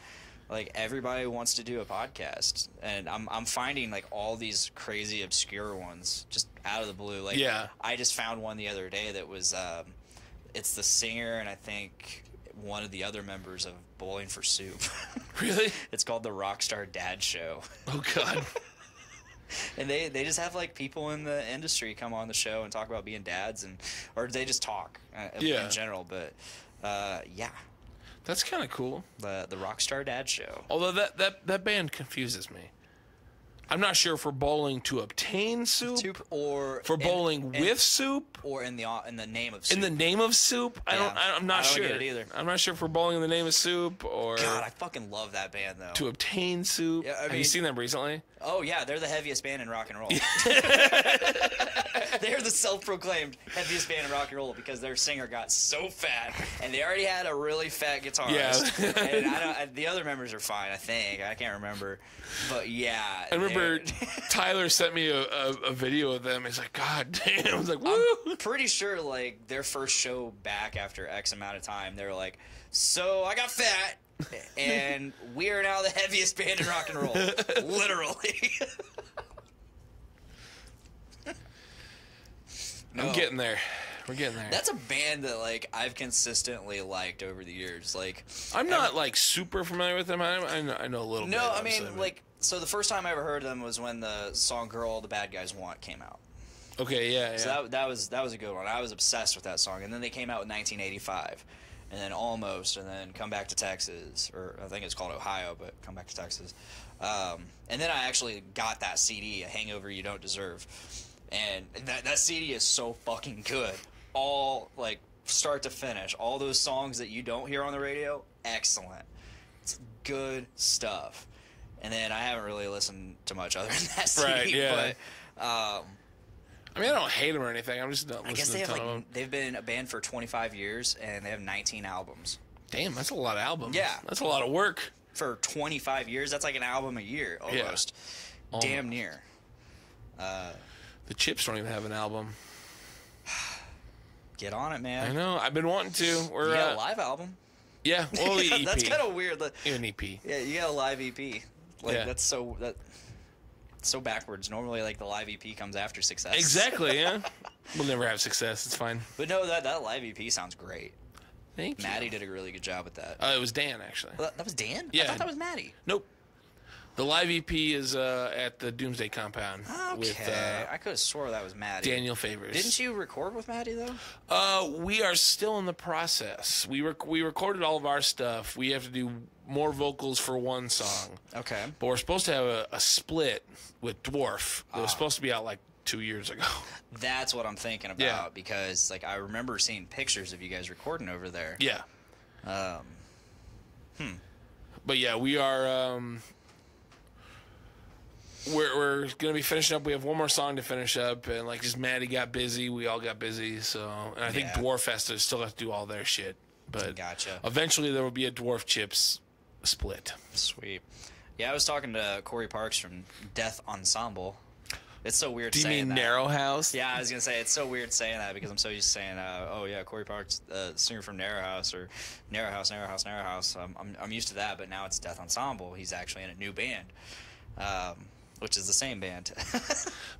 Like, everybody wants to do a podcast, and I'm finding like all these crazy obscure ones just out of the blue. Like, I just found one the other day that was it's the singer and I think one of the other members of Bowling for Soup. Really? It's called the Rockstar Dad Show. Oh God. And they just have like people in the industry come on the show and talk about being dads, or they just talk in general. But yeah, that's kind of cool. The Rockstar Dad Show. Although that band confuses me. I'm not sure for bowling to obtain soup or for bowling with soup, or in the name of soup. In the name of soup, I'm not sure. I don't get it either. I'm not sure for bowling in the name of soup or. God, I fucking love that band though. To obtain soup. Yeah, have you seen them recently? Oh yeah, they're the heaviest band in rock and roll. They're the self-proclaimed heaviest band in rock and roll because their singer got so fat, and they already had a really fat guitarist. Yeah. And the other members are fine, I think. I can't remember, but yeah. I remember Tyler sent me a video of them. He's like, God damn. I was like, woo. I'm pretty sure like their first show back after X amount of time, they were like, so I got fat. And we are now the heaviest band in rock and roll. Literally. I'm getting there. We're getting there. That's a band that like I've consistently liked over the years. Like, I'm not like super familiar with them. I know a little bit. No, I mean like, so the first time I ever heard of them was when the song "Girl All the Bad Guys Want" came out. Okay, yeah. So that was a good one. I was obsessed with that song. And then they came out in 1985. And then Almost, and then Come Back to Texas, or I think it's called Ohio, but Come Back to Texas. And then I actually got that CD, A Hangover You Don't Deserve. And that CD is so fucking good. All, like, start to finish. All those songs that you don't hear on the radio, excellent. It's good stuff. And then I haven't really listened to much other than that CD. Right, yeah. But, I mean, I don't hate them or anything. I'm just not listening I guess they to have them. they've been a band for 25 years, and they have 19 albums. Damn, that's a lot of albums. Yeah. That's a lot of work. For 25 years, that's like an album a year, almost. Yeah. Damn near. The Chips don't even have an album. Get on it, man. I know. I've been wanting to. You got a live album. Yeah, well, the EP. That's kind of weird. An EP. Yeah, you got a live EP. Like, Yeah. that's so backwards. Normally, like, the live EP comes after success. Exactly, yeah. We'll never have success. It's fine. But no, that live EP sounds great. Thank you. Maddie did a really good job with that. It was Dan, actually. Well, that was Dan? Yeah. I thought that was Maddie. Nope. The live EP is at the Doomsday Compound. Okay. With, I could have swore that was Maddie. Daniel Favors. Didn't you record with Maddie, though? We are still in the process. We recorded all of our stuff. We have to do more vocals for one song. Okay. But we're supposed to have a split with Dwarf. It was supposed to be out like 2 years ago. That's what I'm thinking about. Yeah. Because, like, I remember seeing pictures of you guys recording over there. Yeah. But yeah, we are. We're gonna be finishing up. We have one more song to finish up, and like just Maddie got busy, we all got busy. So, and I think Dwarf still have to do all their shit. But Gotcha. Eventually, there will be a Dwarf Chips split. Sweet. Yeah, I was talking to Corey Parks from Death Ensemble. It's so weird Do you saying mean that. Narrow House? Yeah, I was going to say, it's so weird saying that because I'm so used to saying, oh, yeah, Corey Parks, singer from Narrow House, or Narrow House. I'm used to that, but now it's Death Ensemble. He's actually in a new band, which is the same band.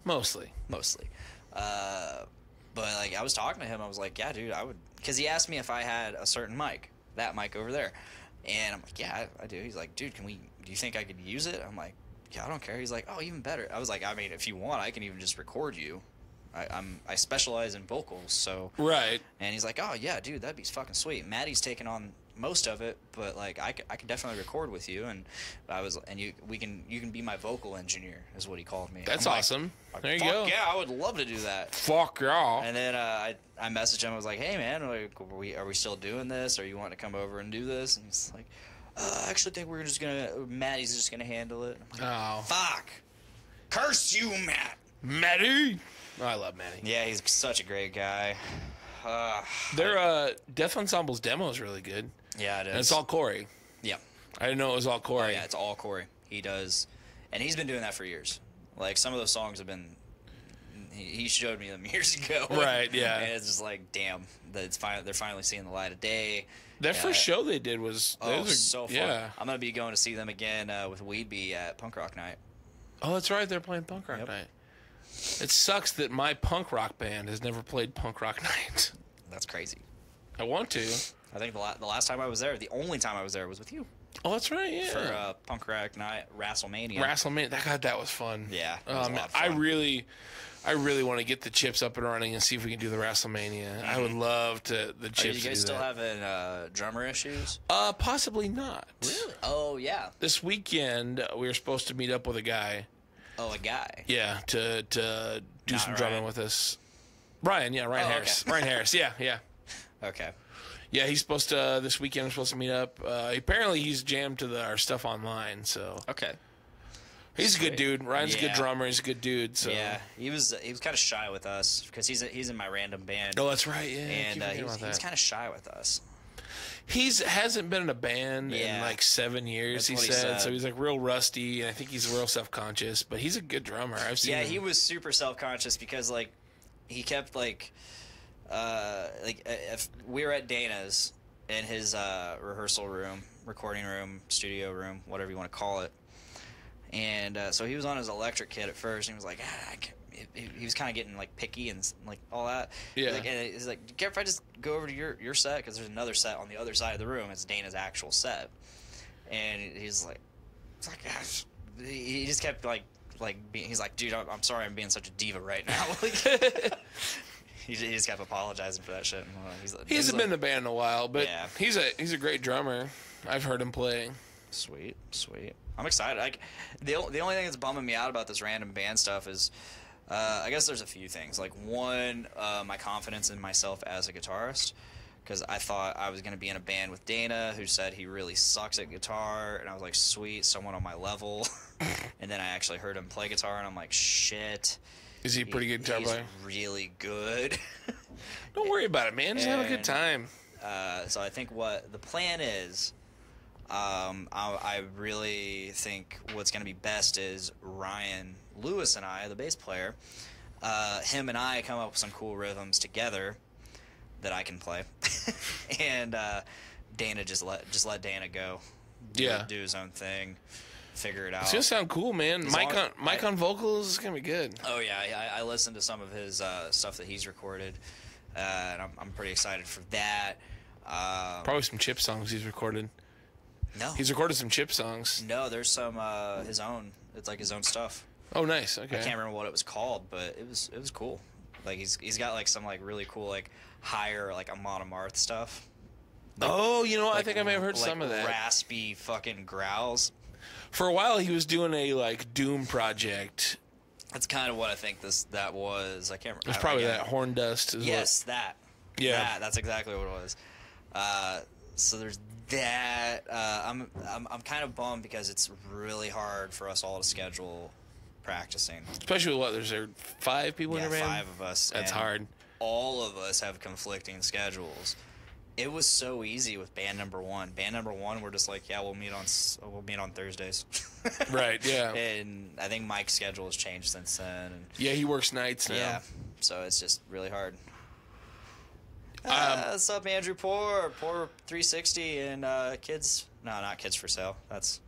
Mostly. But, like, I was talking to him. I was like, yeah, dude, I would. Because he asked me if I had a certain mic, that mic over there. And I'm like, yeah, I do. He's like, dude, do you think I could use it? I'm like, yeah, I don't care. He's like, oh, even better. I was like, I mean, if you want, I can even just record you. I specialize in vocals, so. Right. And he's like, oh, yeah, dude, that'd be fucking sweet. Maddie's taking on most of it, but like I could definitely record with you. And you can be my vocal engineer, is what he called me. That's awesome. There you Fuck go. yeah, I would love to do that. Fuck yeah. And then I messaged him. I was like, hey man, like, are we still doing this? Or you want to come over and do this? And he's like, I actually think Maddie's just gonna handle it. I'm like, Oh. fuck. Curse you, Matt. Matty. Oh, I love Matty. Yeah, he's such a great guy. Their Death Ensemble's demo is really good. Yeah, it is. And it's all Corey. Yeah. I didn't know it was all Corey. Oh, yeah, it's all Corey. He does, and he's been doing that for years. Like, some of those songs have been. He showed me them years ago. Right. Yeah. And it's just like, damn, that they're finally seeing the light of day. That first show they did was so fun. Yeah. I'm gonna be going to see them again with Weedbee at Punk Rock Night. Oh, that's right. They're playing punk rock night. It sucks that my punk rock band has never played punk rock night. That's crazy. I want to. I think the last time I was there, the only time I was there was with you Oh, that's right. Yeah. for Punk Rock Night WrestleMania. WrestleMania. That was fun. Yeah, it was a lot of I fun. really want to get the chips up and running and see if we can do the WrestleMania. I would love the Are chips. you to do guys still that. having drummer issues? Possibly not. Really? Oh yeah. This weekend we were supposed to meet up with a guy. Oh, a guy. Yeah, to do Not some drumming Ryan. with us. Ryan, yeah, Ryan Oh, Harris. okay. Ryan Harris, yeah. Okay. Yeah, he's supposed to, this weekend we're supposed to meet up. Apparently he's jammed to our stuff online, so. Okay. He's a good dude. Ryan's a good Yeah. drummer. He's a good dude, so. Yeah, he was kind of shy with us because he's in my random band. Oh, that's right, yeah. And I keep he forgetting was about that. kind of shy with us. Hasn't been in a band in Yeah. like 7 years, That's he what he said. said. So he's like real rusty, and I think he's real self-conscious, but he's a good drummer. I've seen Yeah, him. he was super self-conscious because like he kept if we were at Dana's in his rehearsal room, recording room, studio room, whatever you want to call it. And so he was on his electric kit at first, and he was like, he was kind of getting like picky and like all that. Yeah. He's like, do you care if I just go over to your set? Because there's another set on the other side of the room. It's Dana's actual set. And he's like, he just kept he's like, dude, I'm sorry, I'm being such a diva right now. He just kept apologizing for that shit. He hasn't been in the band in a while, but Yeah. he's a great drummer. I've heard him play. Sweet. I'm excited. Like the only thing that's bumming me out about this random band stuff is, I guess there's a few things. Like one, my confidence in myself as a guitarist, because I thought I was gonna be in a band with Dana, who said he really sucks at guitar, and I was like, sweet, someone on my level. And then I actually heard him play guitar, and I'm like, shit. Is he a pretty good guitar He's player? really good. Don't worry about it, man. Just have a good And- time. So I think what the plan is, I really think what's going to be best is Ryan Lewis and I, the bass player, him and I come up with some cool rhythms together that I can play, and Dana just let Dana go, Yeah. do his own thing, figure it out. It's gonna sound cool, man. As Mike long- on vocals is gonna be good. Oh yeah, I listened to some of his stuff that he's recorded, and I'm pretty excited for that. Probably some Chip songs he's recorded. No, He's recorded some Chip songs. no, there's some his own. It's like his own stuff. Oh, nice. Okay. I can't remember what it was called, but it was cool. Like he's got like some like really cool like higher like Amon Amarth stuff. Oh, you know what? I Like, think I may have heard like some of that. raspy fucking growls. For a while, he was doing a like Doom project. That's kind of what I think that was. I can't remember. It was probably that Horn Dust. Is Yes, that. Yeah. That's exactly what it was. So there's that. I'm kind of bummed because it's really hard for us all to schedule practicing. Especially with what? There's 5 people in Yeah, your band? 5 of us. That's and hard. All of us have conflicting schedules. It was so easy with band number 1. Band number 1, we're just like, yeah, we'll meet on Thursdays. Right, yeah. And I think Mike's schedule has changed since then. And Yeah, he works nights now. yeah, so it's just really hard. What's up, Andrew Poor 360, and kids? No, not Kids for Sale. That's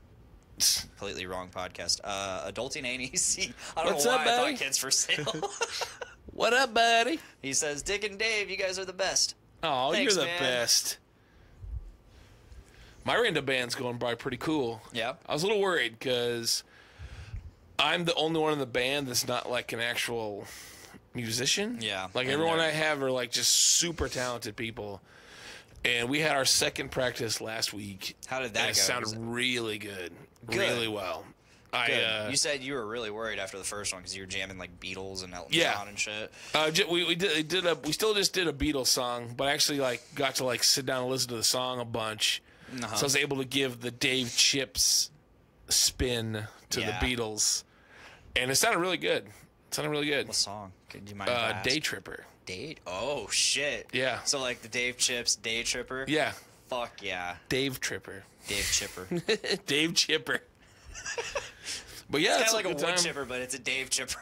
completely wrong podcast. Adulting ain't easy. I don't What's know why up, I buddy? thought Kids for Sale. What up, buddy? He says, Dick and Dave, you guys are the best. Oh, Thanks, you're the man. best. My random band's going by pretty cool. Yeah. I was a little worried because I'm the only one in the band that's not like an actual musician. Yeah, Like and everyone they're- I have are like just super talented people. And we had our second practice last week. How did that and go? It sounded really good. Really well. Good. You said you were really worried after the first one because you were jamming like Beatles and Elton John and shit. We still just did a Beatles song, but I actually like got to like sit down and listen to the song a bunch. So I was able to give the Dave Chips spin to the Beatles, and it sounded really good. What song? Could you mind? Day Tripper. Oh shit. Yeah. So like the Dave Chips Day Tripper. Yeah. Fuck yeah. Dave Tripper. Dave Chipper. Dave Chipper. But yeah, It's it's kind of like a wood time. chipper, but it's a Dave Chipper.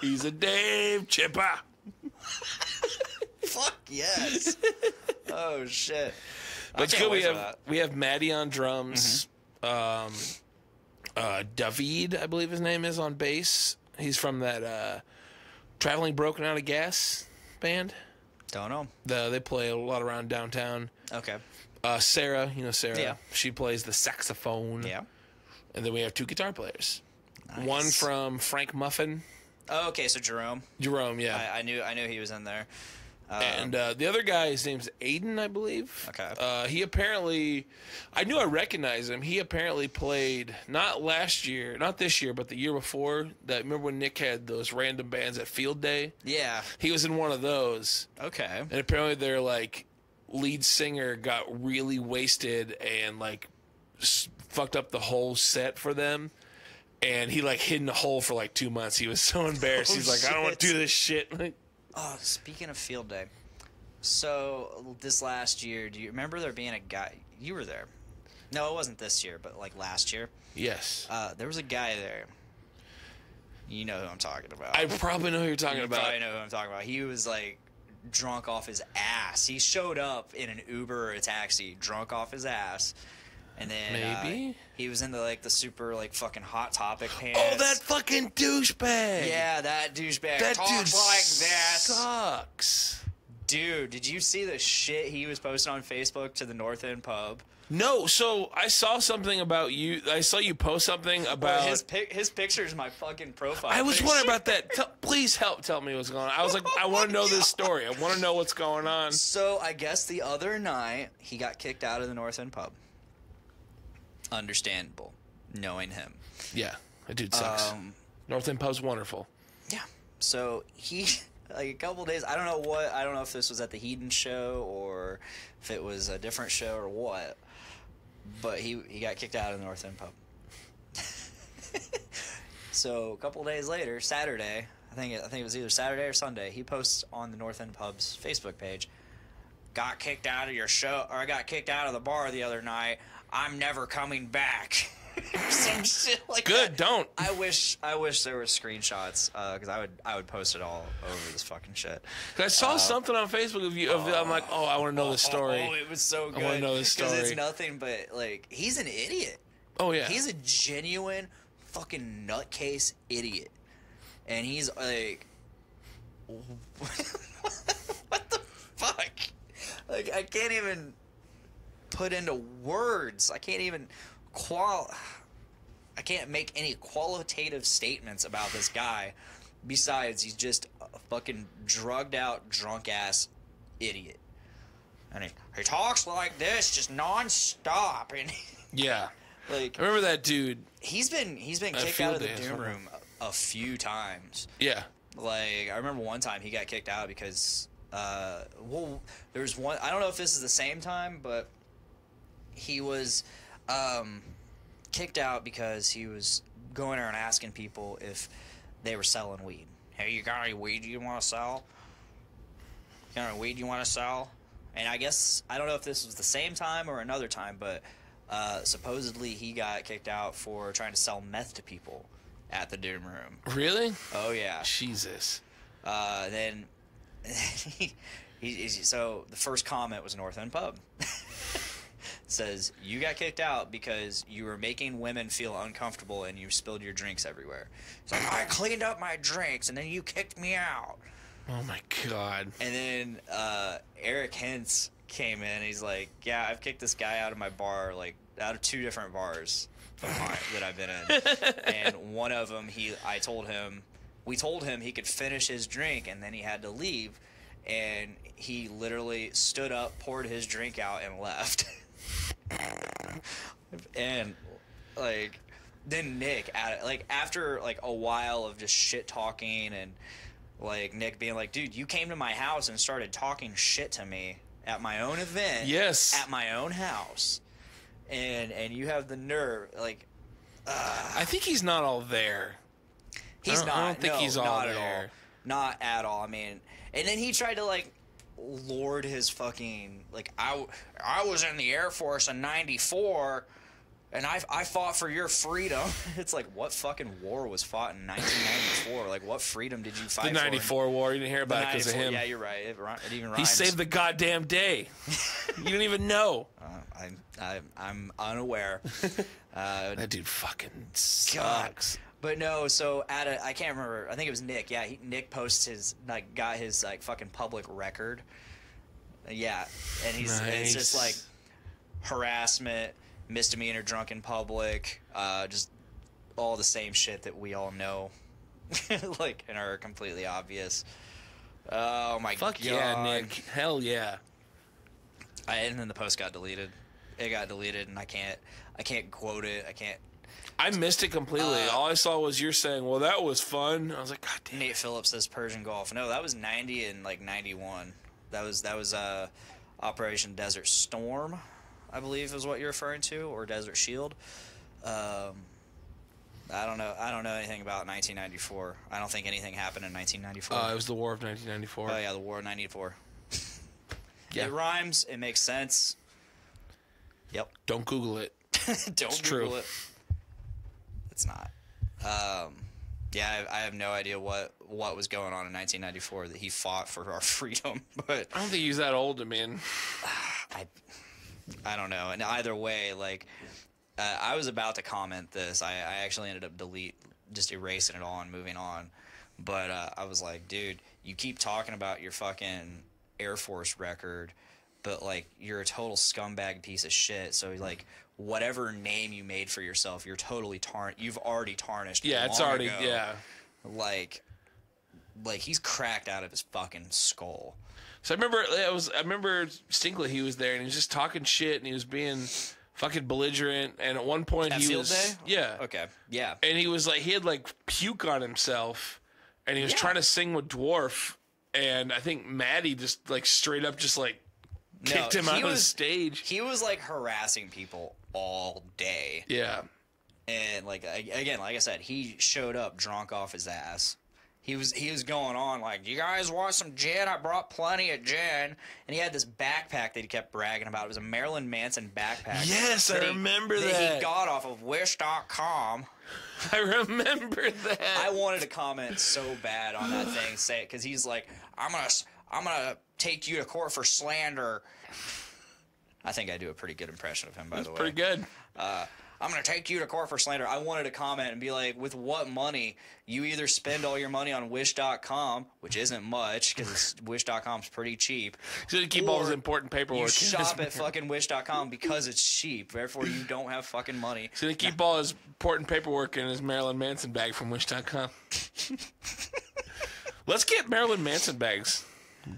He's a Dave Chipper. Fuck yes. Oh shit. But it's good. We have Maddie on drums. David, I believe his name is, on bass. He's from that Traveling Broken Out of Gas band. Don't know. They play a lot around downtown. Okay. Sarah, you know Sarah. Yeah. She plays the saxophone. Yeah. And then we have 2 guitar players. Nice. One from Frank Muffin. Oh, okay. So Jerome, yeah. I knew he was in there. And the other guy, his name's Aiden, I believe. Okay. He apparently, I knew I recognized him. He apparently played, not this year, but the year before. Remember when Nick had those random bands at Field Day? Yeah. He was in one of those. Okay. And apparently their, like, lead singer got really wasted and, like, fucked up the whole set for them. And he, like, hid in a hole for, like, 2 months. He was so embarrassed. He's like, I don't want to do this shit. Like, Oh, speaking of Field Day, so this last year, do you remember there being a guy? You were there. No, it wasn't this year, but like last year. yes. There was a guy there. You know who I'm talking about. I probably know who you're talking about. Probably know who I'm talking about. He was like drunk off his ass. He showed up in an Uber or a taxi, drunk off his ass. And then Maybe? he was in the super like fucking Hot Topic pants. Oh, that fucking douchebag. Yeah, that douchebag. That talks dude like that. sucks. Dude, did you see the shit he was posting on Facebook to the North End pub? No, so I saw something about you. I saw you post something about His picture is my fucking profile. I was picture. wondering about that. Please tell me what's going on. I was like, I want to know this story. I want to know what's going on. So I guess the other night he got kicked out of the North End pub. Understandable, knowing him. Yeah, that dude sucks. North End Pub's wonderful. Yeah. So he, like a couple days, I don't know if this was at the Heaton show or if it was a different show or what, but he got kicked out of the North End pub. So a couple days later, Saturday, I think it was either Saturday or Sunday, he posts on the North End Pub's Facebook page, got kicked out of your show, or I got kicked out of the bar the other night. I'm never coming back. Some shit like Good, that. don't. I wish there were screenshots because I would post it all over this fucking shit. I saw something on Facebook of you. I'm like, oh, I want to know this story. Oh, it was so good. I want to know this story. Because it's nothing but like he's an idiot. Oh yeah, He's a genuine fucking nutcase idiot, and he's like, what the fuck? Like I can't even put into words. I can't even I can't make any qualitative statements about this guy besides he's just a fucking drugged out, drunk ass idiot. And he talks like this just nonstop, and yeah. like I remember that dude. he's been kicked out of the Doom Room a few times. Yeah. Like I remember one time he got kicked out because there's one, I don't know if this is the same time, but he was kicked out because he was going around asking people if they were selling weed. Hey, you got any weed you want to sell? You got any weed you want to sell? And I guess, I don't know if this was the same time or another time, but supposedly he got kicked out for trying to sell meth to people at the Doom Room. Really? Oh, yeah. Jesus. Then so the first comment was North End Pub. Says, you got kicked out because you were making women feel uncomfortable and you spilled your drinks everywhere. It's like, I cleaned up my drinks and then you kicked me out. Oh my God. And then Eric Hintz came in. He's like, yeah, I've kicked this guy out of my bar, like out of 2 different bars of mine that I've been in. And one of them, we told him he could finish his drink and then he had to leave. and he literally stood up, poured his drink out, and left. And like, then Nick, after like a while of just shit talking, and like Nick being like, dude, you came to my house and started talking shit to me at my own event, Yes, at my own house, and you have the nerve, like, I think he's not all there. He's not. I don't think he's all not there. At all. Not at all. I mean, and then he tried to like lord his fucking, like, I was in the Air Force in '94, and I fought for your freedom. It's like, what fucking war was fought in 1994? Like, what freedom did you fight The for? '94 war. You didn't hear about it because of him. Yeah, you're right. It even rhymes. He saved the goddamn day. You didn't even know. I'm unaware. That dude fucking sucks. But no, so I can't remember. I think it was Nick. Yeah, Nick posts got his fucking public record. Yeah, and it's just like harassment, misdemeanor, drunk in public, just all the same shit that we all know, like, and are completely obvious. Oh my god! Fuck yeah, Nick! Hell yeah! And then the post got deleted. It got deleted, and I can't quote it. I missed it completely. All I saw was you're saying, "Well, that was fun." I was like, "God damn." Nate Phillips says Persian Gulf. No, that was 90 and like 91. That was Operation Desert Storm, I believe is what you're referring to, or Desert Shield. I don't know anything about 1994. I don't think anything happened in 1994. It was the War of 1994. Oh yeah, the War of '94. Yeah. It rhymes. It makes sense. Yep. Don't Google it. Don't It's Google true. it. It's not. Yeah, I have no idea what was going on in 1994 that he fought for our freedom, but I don't think he's that old, man. I don't know. And either way, like, I was about to comment this. I actually ended up just erasing it all and moving on. But I was like, dude, you keep talking about your fucking Air Force record, but like, you're a total scumbag piece of shit. So like, whatever name you made for yourself, you're totally you've already tarnished. Yeah, it's long already ago. yeah. Like he's cracked out of his fucking skull. So I remember distinctly he was there and he was just talking shit and he was being fucking belligerent, and at one point At he field was day? yeah. Okay. Yeah. And he was like, he had like puke on himself, and he was trying to sing with Dwarf, and I think Maddie just like straight up just like kicked him out of the stage. He was like harassing people all day. Yeah. And like, again, like I said, he showed up drunk off his ass. He was going on like, you guys want some gin? I brought plenty of gin. And he had this backpack that he kept bragging about. It was a Marilyn Manson backpack. Yes, I remember that. That he got off of Wish.com. I remember that. I wanted to comment so bad on that thing, say it, because he's like, I'm gonna take you to court for slander. I think I do a pretty good impression of him, by the way. Pretty good. I'm going to take you to court for slander. I wanted to comment and be like, with what money? You either spend all your money on Wish.com, which isn't much because Wish.com is pretty cheap. So to keep all his important paperwork. You shop at fucking Wish.com because it's cheap. Therefore, you don't have fucking money. So to keep all his important paperwork in his Marilyn Manson bag from Wish.com. Let's get Marilyn Manson bags.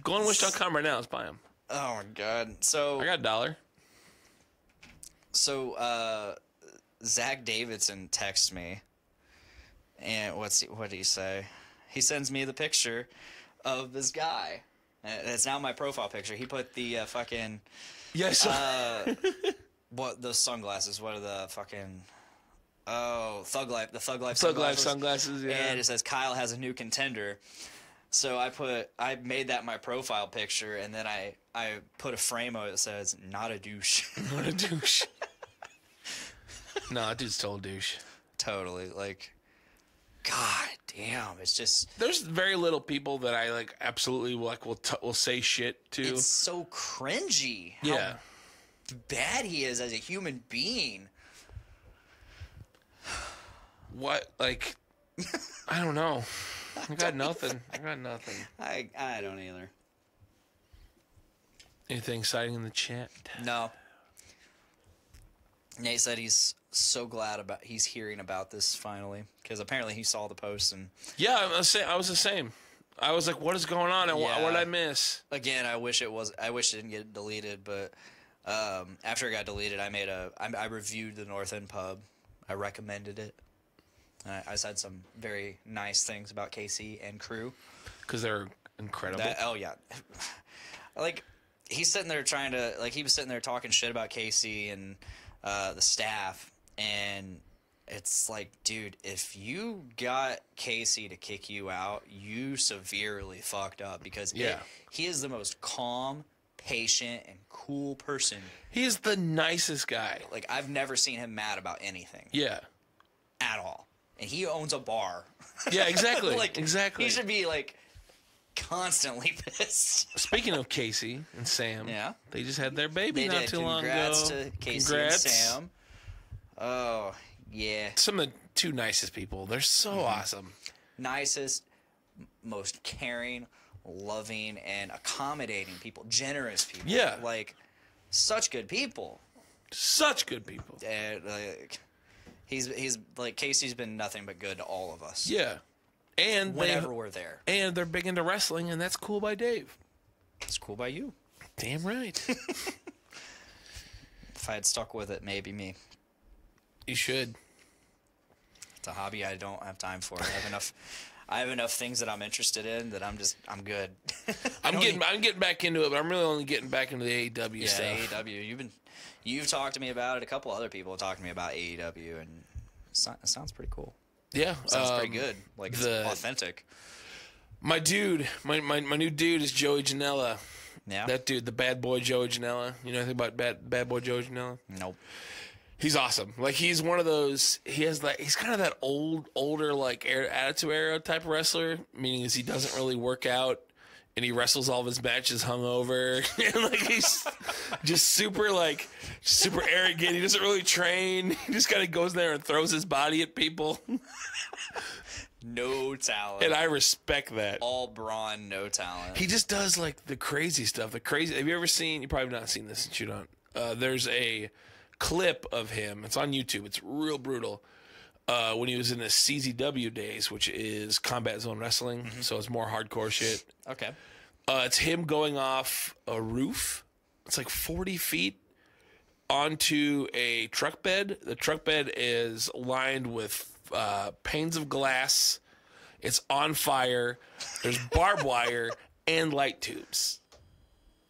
Go on Wish.com right now. Let's buy them. Oh, my God. So I got $1. So, Zach Davidson texts me, and what did he say? He sends me the picture of this guy. It's now my profile picture. He put the fucking Yes. what, those sunglasses? What are the fucking Thug Life? The Thug Life Thug Life sunglasses. Yeah. And it says Kyle has a new contender. So I made that my profile picture, and then I put a frame of it that says "not a douche." What a douche. No, that dude's total douche. Totally. Like, God damn, it's just, There's very little people that I like absolutely like will say shit to. it's so cringy Yeah. how bad he is as a human being. What, like, I don't know. I got nothing. I don't either. Anything exciting in the chat? No. Nate said he's so glad he's hearing about this finally, because apparently he saw the post and Yeah, I was the same. I was like, what is going on? And Yeah. what did I miss? Again, I wish it didn't get deleted, but after it got deleted, I reviewed the North End pub. I recommended it. I said some very nice things about KC and crew. Because they're incredible. Yeah. Like, he's sitting there he was sitting there talking shit about KC and the staff, and it's like, dude, if you got Casey to kick you out, you severely fucked up, because he is the most calm, patient, and cool person. He is the nicest guy. Like, I've never seen him mad about anything. Yeah. At all. And he owns a bar. Yeah, exactly. Exactly. He should be, like, constantly pissed. Speaking of Casey and Sam, they just had their baby They not did. too long ago. Congrats to Casey and Sam. Oh, yeah. Some of the two nicest people. They're so awesome. Nicest, most caring, loving, and accommodating people. Generous people. Yeah. Like, such good people. Such good people. And, like, he's like, Casey's been nothing but good to all of us. Yeah. And whenever we're there. And they're big into wrestling, and that's cool by Dave. It's cool by you. Damn right. If I had stuck with it, maybe me. You should. It's a hobby I don't have time for. I have enough things that I'm interested in that I'm good. I'm getting back into it, but I'm really only getting back into the AEW stuff. AEW. You've talked to me about it. A couple other people have talked to me about AEW, and it sounds pretty cool. Yeah, sounds pretty good. Like, it's authentic. My dude, my new dude is Joey Janela. Yeah, that dude, the bad boy Joey Janela. You know anything about bad boy Joey Janela? Nope. He's awesome. Like, he's one of those. He's kind of that older like Attitude Era type of wrestler. Meaning is he doesn't really work out, and he wrestles all of his matches hungover. And like, he's just super arrogant. He doesn't really train. He just kind of goes there and throws his body at people. No talent. And I respect that. All brawn, no talent. He just does like the crazy stuff. Have you ever seen? You probably have not seen this since you don't. There's a clip of him. It's on YouTube. It's real brutal. When he was in the CZW days, which is Combat Zone Wrestling, so it's more hardcore shit. Okay. It's him going off a roof. It's like 40 feet onto a truck bed. The truck bed is lined with panes of glass. It's on fire. There's barbed wire and light tubes.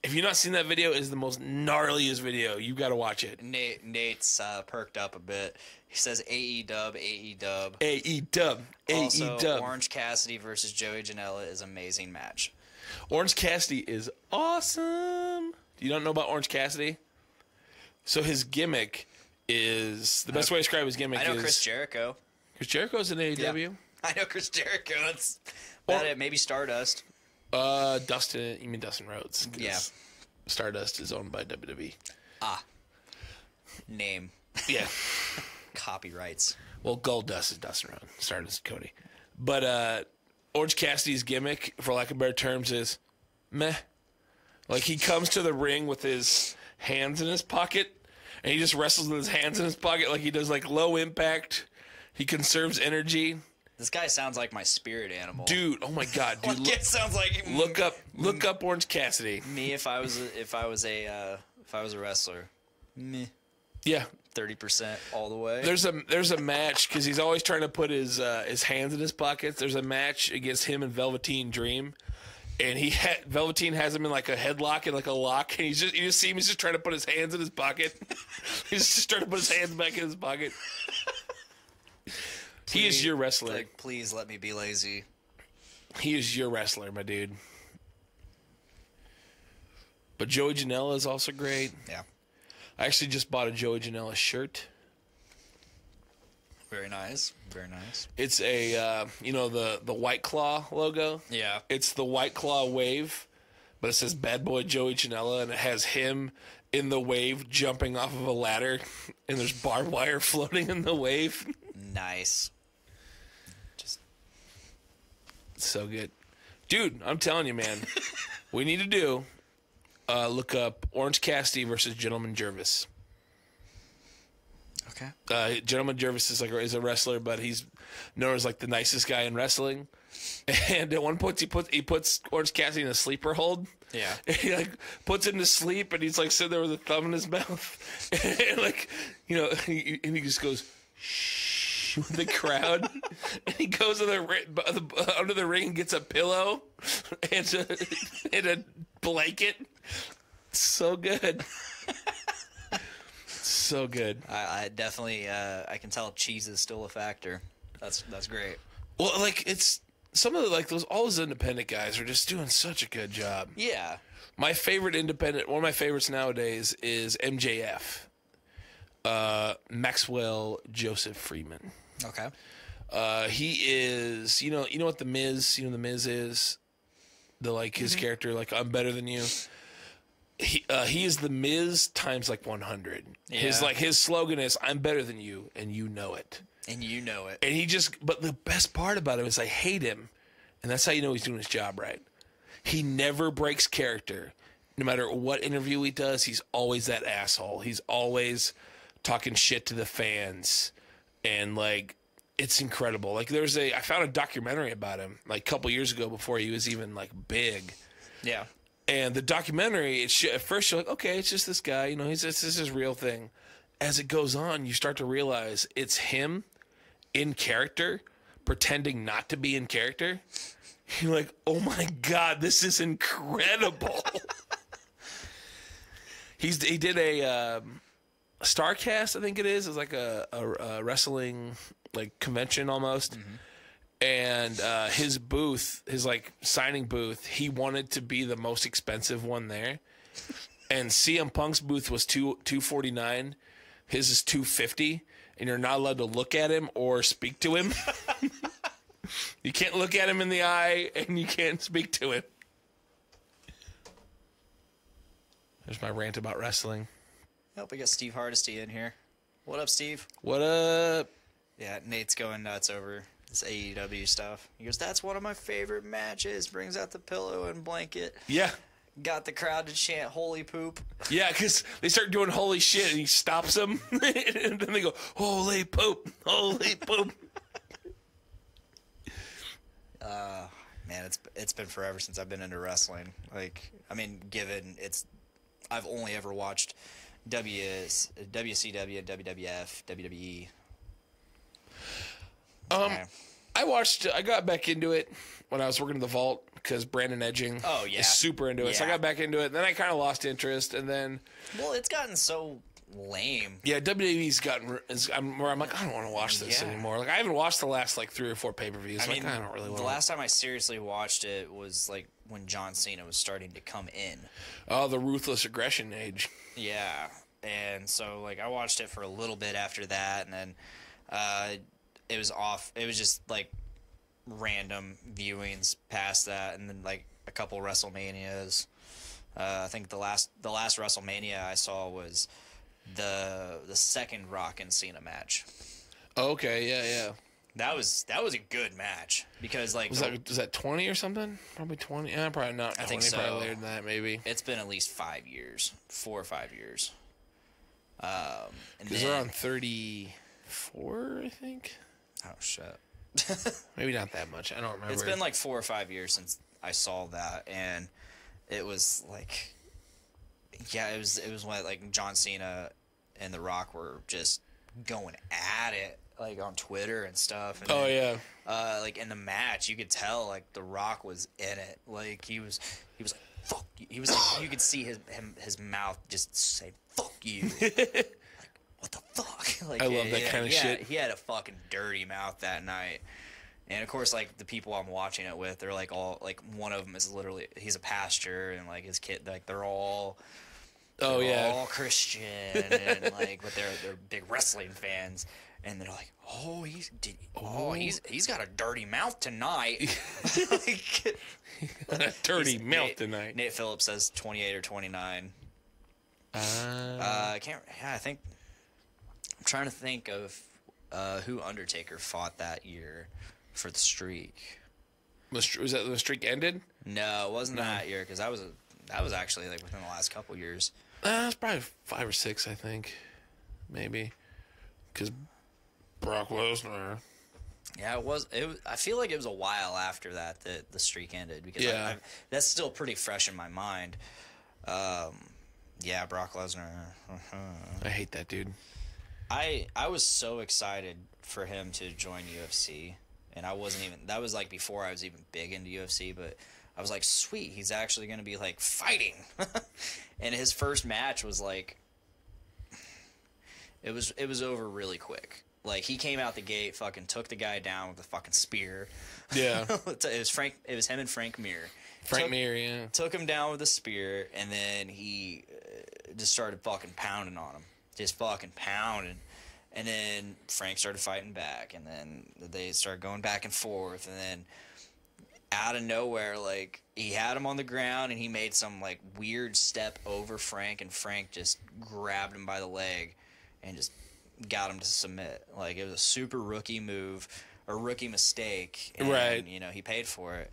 If you've not seen that video, it is the most gnarliest video. You got to watch it. Nate's perked up a bit. He says AE-dub. Also, Orange Cassidy versus Joey Janela is an amazing match. Orange Cassidy is awesome. You don't know about Orange Cassidy? So his gimmick is... The best way to describe his gimmick is... I know Chris Jericho. Chris Jericho's in AEW? Yeah. I know Chris Jericho. That's about it. Maybe Stardust. Dustin... You mean Dustin Rhodes? Yeah. Stardust is owned by WWE. Name. Yeah. Copyrights. Well, Goldust is Dustin Rhodes. Stardust is Cody. But Orange Cassidy's gimmick, for lack of better terms, is meh. Like, he comes to the ring with his hands in his pocket, and he just wrestles with his hands in his pocket like he does, like, low impact. He conserves energy. This guy sounds like my spirit animal. Dude, oh my God, dude. Like, it sounds like... Look up Orange Cassidy. Me if I was a wrestler. Meh. Yeah. 30% all the way. There's a match because he's always trying to put his hands in his pockets. There's a match against him and Velveteen Dream, and Velveteen has him in like a headlock and like a lock, and you just see him. He's just trying to put his hands in his pocket. He's just trying to put his hands back in his pocket. He is your wrestler. Like, please let me be lazy. He is your wrestler, my dude. But Joey Janela is also great. Yeah. I actually just bought a Joey Janela shirt. Very nice. Very nice. It's a, the White Claw logo. Yeah. It's the White Claw wave, but it says Bad Boy Joey Janela, and it has him in the wave jumping off of a ladder, and there's barbed wire floating in the wave. Nice. So good. Dude, I'm telling you, man. We need to look up Orange Cassidy versus Gentleman Jervis. Okay. Gentleman Jervis is a wrestler, but he's known as like the nicest guy in wrestling. And at one point, he puts Orange Cassidy in a sleeper hold. Yeah. And he like puts him to sleep, and he's like sitting there with a thumb in his mouth, and like and he just goes shh with the crowd, and he goes to under the ring and gets a pillow and a blanket. So good. So good. I definitely I can tell cheese is still a factor. That's great. Well, like it's some of the, all those independent guys are just doing such a good job. Yeah. My favorite independent, one of my favorites nowadays is MJF, Maxwell Joseph Freeman. Okay. He is, you know what the Miz, the Miz is, his character, I'm better than you. He is the Miz times 100. Yeah. His slogan is I'm better than you and you know it. And you know it. And but the best part about him is I hate him, and that's how you know he's doing his job right. He never breaks character. No matter what interview he does, he's always that asshole. He's always talking shit to the fans, and it's incredible. I found a documentary about him a couple years ago before he was even big. Yeah. And the documentary, at first you're like, okay, it's just this guy, this is his real thing. As it goes on, you start to realize it's him in character, pretending not to be in character. You're like, oh my God, this is incredible. He did a Starcast, I think it is. It's like a wrestling convention almost. Mm-hmm. And his booth, his signing booth, he wanted to be the most expensive one there. And CM Punk's booth was $249. His is $250, and you're not allowed to look at him or speak to him. You can't look at him in the eye, and you can't speak to him. There's my rant about wrestling. Nope, we got Steve Hardesty in here. What up, Steve? What up? Yeah, Nate's going nuts over this AEW stuff. He goes, that's one of my favorite matches. Brings out the pillow and blanket. Yeah. Got the crowd to chant holy poop. Yeah, because they start doing holy shit, and he stops them. And then they go, holy poop, holy poop. Man, it's been forever since I've been into wrestling. Given I've only ever watched WCW and WWF, WWE. I got back into it when I was working at the Vault because Brandon Edging is super into it. Yeah. So I got back into it. Then I kind of lost interest. And then... Well, it's gotten so lame. Yeah, WWE's gotten... where I'm like, I don't want to watch this anymore. I haven't watched the last 3 or 4 pay-per-views. I don't really want to. The last time I seriously watched it was when John Cena was starting to come in. Oh, the ruthless aggression age. Yeah. And so, I watched it for a little bit after that. And then it was off. It was just, random viewings past that, and then a couple WrestleManias. I think the last WrestleMania I saw was the second Rock and Cena match. Okay, yeah. That was a good match because was that 20 or something? Probably 20. Yeah, probably not. 20, I think so. Probably later than that, maybe. It's been at least 5 years, 4 or 5 years. Because they're on 34, I think. Oh shit. Maybe not that much. I don't remember. It's been 4 or 5 years since I saw that, and it was it was when John Cena and The Rock were just going at it on Twitter and stuff. And then, in the match, you could tell The Rock was in it. He was fuck you. He was you could see his mouth just say fuck you. What the fuck? I love that kind of shit. He had a fucking dirty mouth that night. And of course, the people I'm watching it with, they're all one of them is literally, he's a pastor, and his kid, they're all all Christian, and but they're big wrestling fans, and they're like, he's got a dirty mouth tonight. A dirty mouth tonight. Nate Phillips says 28 or 29. I can't. Yeah, I think. I'm trying to think of who Undertaker fought that year for the streak. Was that the streak ended? No, it wasn't that year, because that was actually within the last couple years. It's probably 5 or 6, I think, maybe, because Brock Lesnar. Yeah, it was. I feel like it was a while after that the streak ended because that's still pretty fresh in my mind. Yeah, Brock Lesnar. I hate that dude. I was so excited for him to join UFC, and I wasn't even. That was like before I was even big into UFC, but I was like, sweet, he's actually going to be like fighting. And his first match was like, it was over really quick. Like, he came out the gate, fucking took the guy down with a fucking spear. Yeah. It was him and Frank Mir. Yeah. Took him down with a spear, and then he just started fucking pounding on him. Just fucking pounding. And then Frank started fighting back, and then they started going back and forth, and then out of nowhere, like, he had him on the ground, and he made some, like, weird step over Frank, and Frank just grabbed him by the leg and just got him to submit. Like, it was a super rookie move, a rookie mistake, and, right. you know, he paid for it.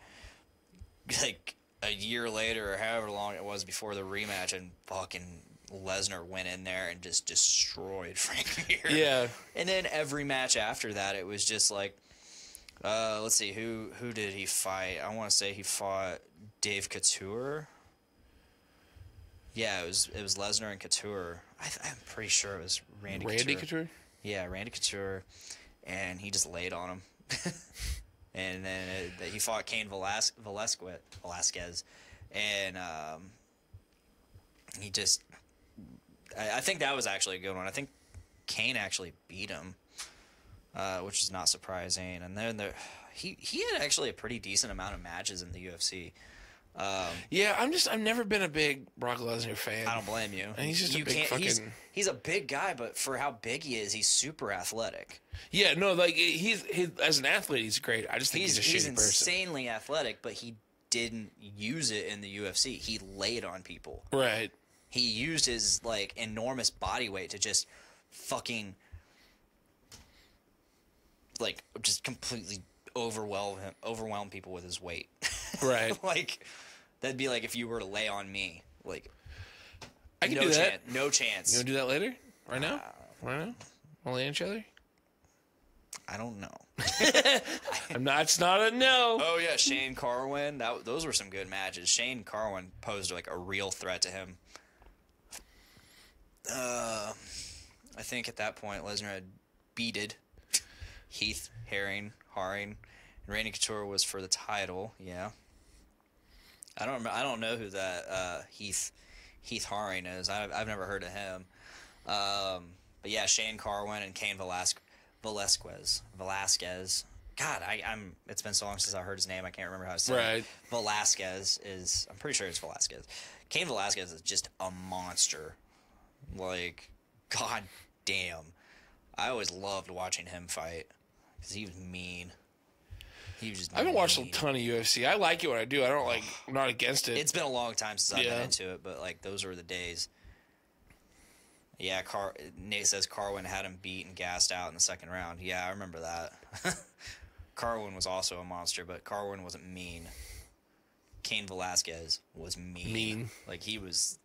Like, a year later, or however long it was before the rematch, and fucking Lesnar went in there and just destroyed Frank Mir. Yeah. And then every match after that, it was just like, let's see, who did he fight? I want to say he fought Dave Couture. Yeah, it was Lesnar and Couture. I'm pretty sure it was Randy Couture? Yeah, Randy Couture, and he just laid on him. And then he fought Cain Velasquez, and he just. I think that was actually a good one. I think Cain actually beat him, which is not surprising. And then he had actually a pretty decent amount of matches in the UFC. Yeah, I've never been a big Brock Lesnar fan. I don't blame you. And he's just a big fucking... He's a big guy, but for how big he is, he's super athletic. Yeah, no, like, he's as an athlete, he's great. I just think he's a shitty person. He's insanely athletic, but he didn't use it in the UFC. He laid on people. Right. He used his, like, enormous body weight to just fucking, like, just completely overwhelm people with his weight. Right. Like, that'd be like if you were to lay on me. Like, I can do that. No chance. You want to do that later? Right now? Right now? We'll lay on each other? I don't know. It's not a no. Oh, yeah, Shane Carwin. Those were some good matches. Shane Carwin posed, like, a real threat to him. I think at that point Lesnar had beated Heath Haring, and Randy Couture was for the title. Yeah, I don't know who that Heath Haring is. I've never heard of him. But yeah, Shane Carwin and Cain Velasquez. God, it's been so long since I heard his name. I can't remember how to say it. Right. Velasquez is. I'm pretty sure it's Velasquez. Cain Velasquez is just a monster. Like, god damn. I always loved watching him fight because he was mean. He was just I haven't watched a ton of UFC. I like it when I do. I'm not against it. It's been a long time since I've been into it, but, like, those were the days. Yeah, Nate says Carwin had him beat and gassed out in the second round. Yeah, I remember that. Carwin was also a monster, but Carwin wasn't mean. Cain Velasquez was mean. Like, he was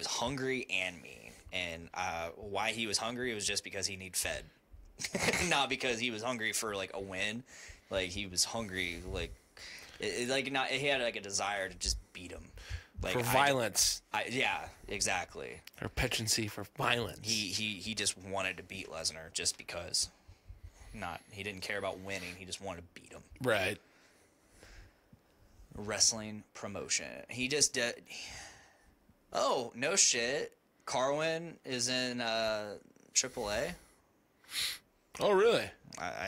hungry and mean. And why he was hungry was just because he needed fed. Not because he was hungry for, like, a win. Like, he was hungry, like, he had, like, a desire to just beat him. Like, for violence. Yeah, exactly. Or petulancy for violence. He just wanted to beat Lesnar just because. He didn't care about winning. He just wanted to beat him. Right. Wrestling promotion. He just did. Oh, no shit. Carwin is in AAA. Oh, really?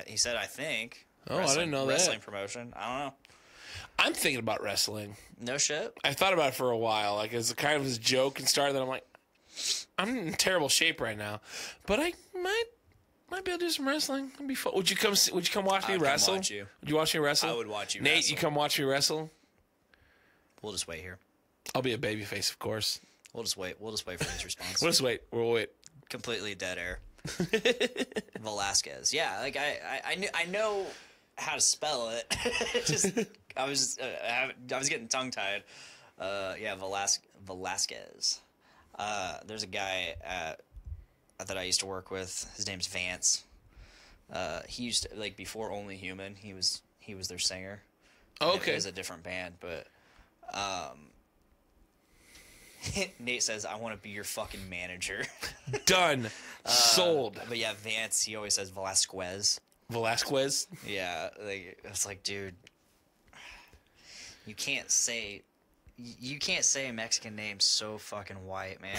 He said, I think. Oh, I didn't know that. Wrestling promotion. I don't know. I'm thinking about wrestling. No shit? I thought about it for a while, like, as a kind of his joke and start. Then I'm like, I'm in terrible shape right now, but I might be able to do some wrestling. It'd be fun. Would you come watch me wrestle? Watch you. Would you watch me wrestle? I would watch you Nate, wrestle. you come watch me wrestle? We'll just wait here. I'll be a babyface, of course. We'll just wait. We'll just wait for his response. We'll just wait. We'll wait. Completely dead air. Velasquez. Yeah, like I know how to spell it. I was getting tongue tied. Yeah, Velasquez. There's a guy that I used to work with. His name's Vance. He used to, like, before Only Human, he was their singer. Okay. It was a different band, but Nate says, I want to be your fucking manager. Done. Sold. But yeah, Vance, he always says Velasquez. Velasquez. Yeah, like, it's like, dude, you can't say a Mexican name so fucking white, man.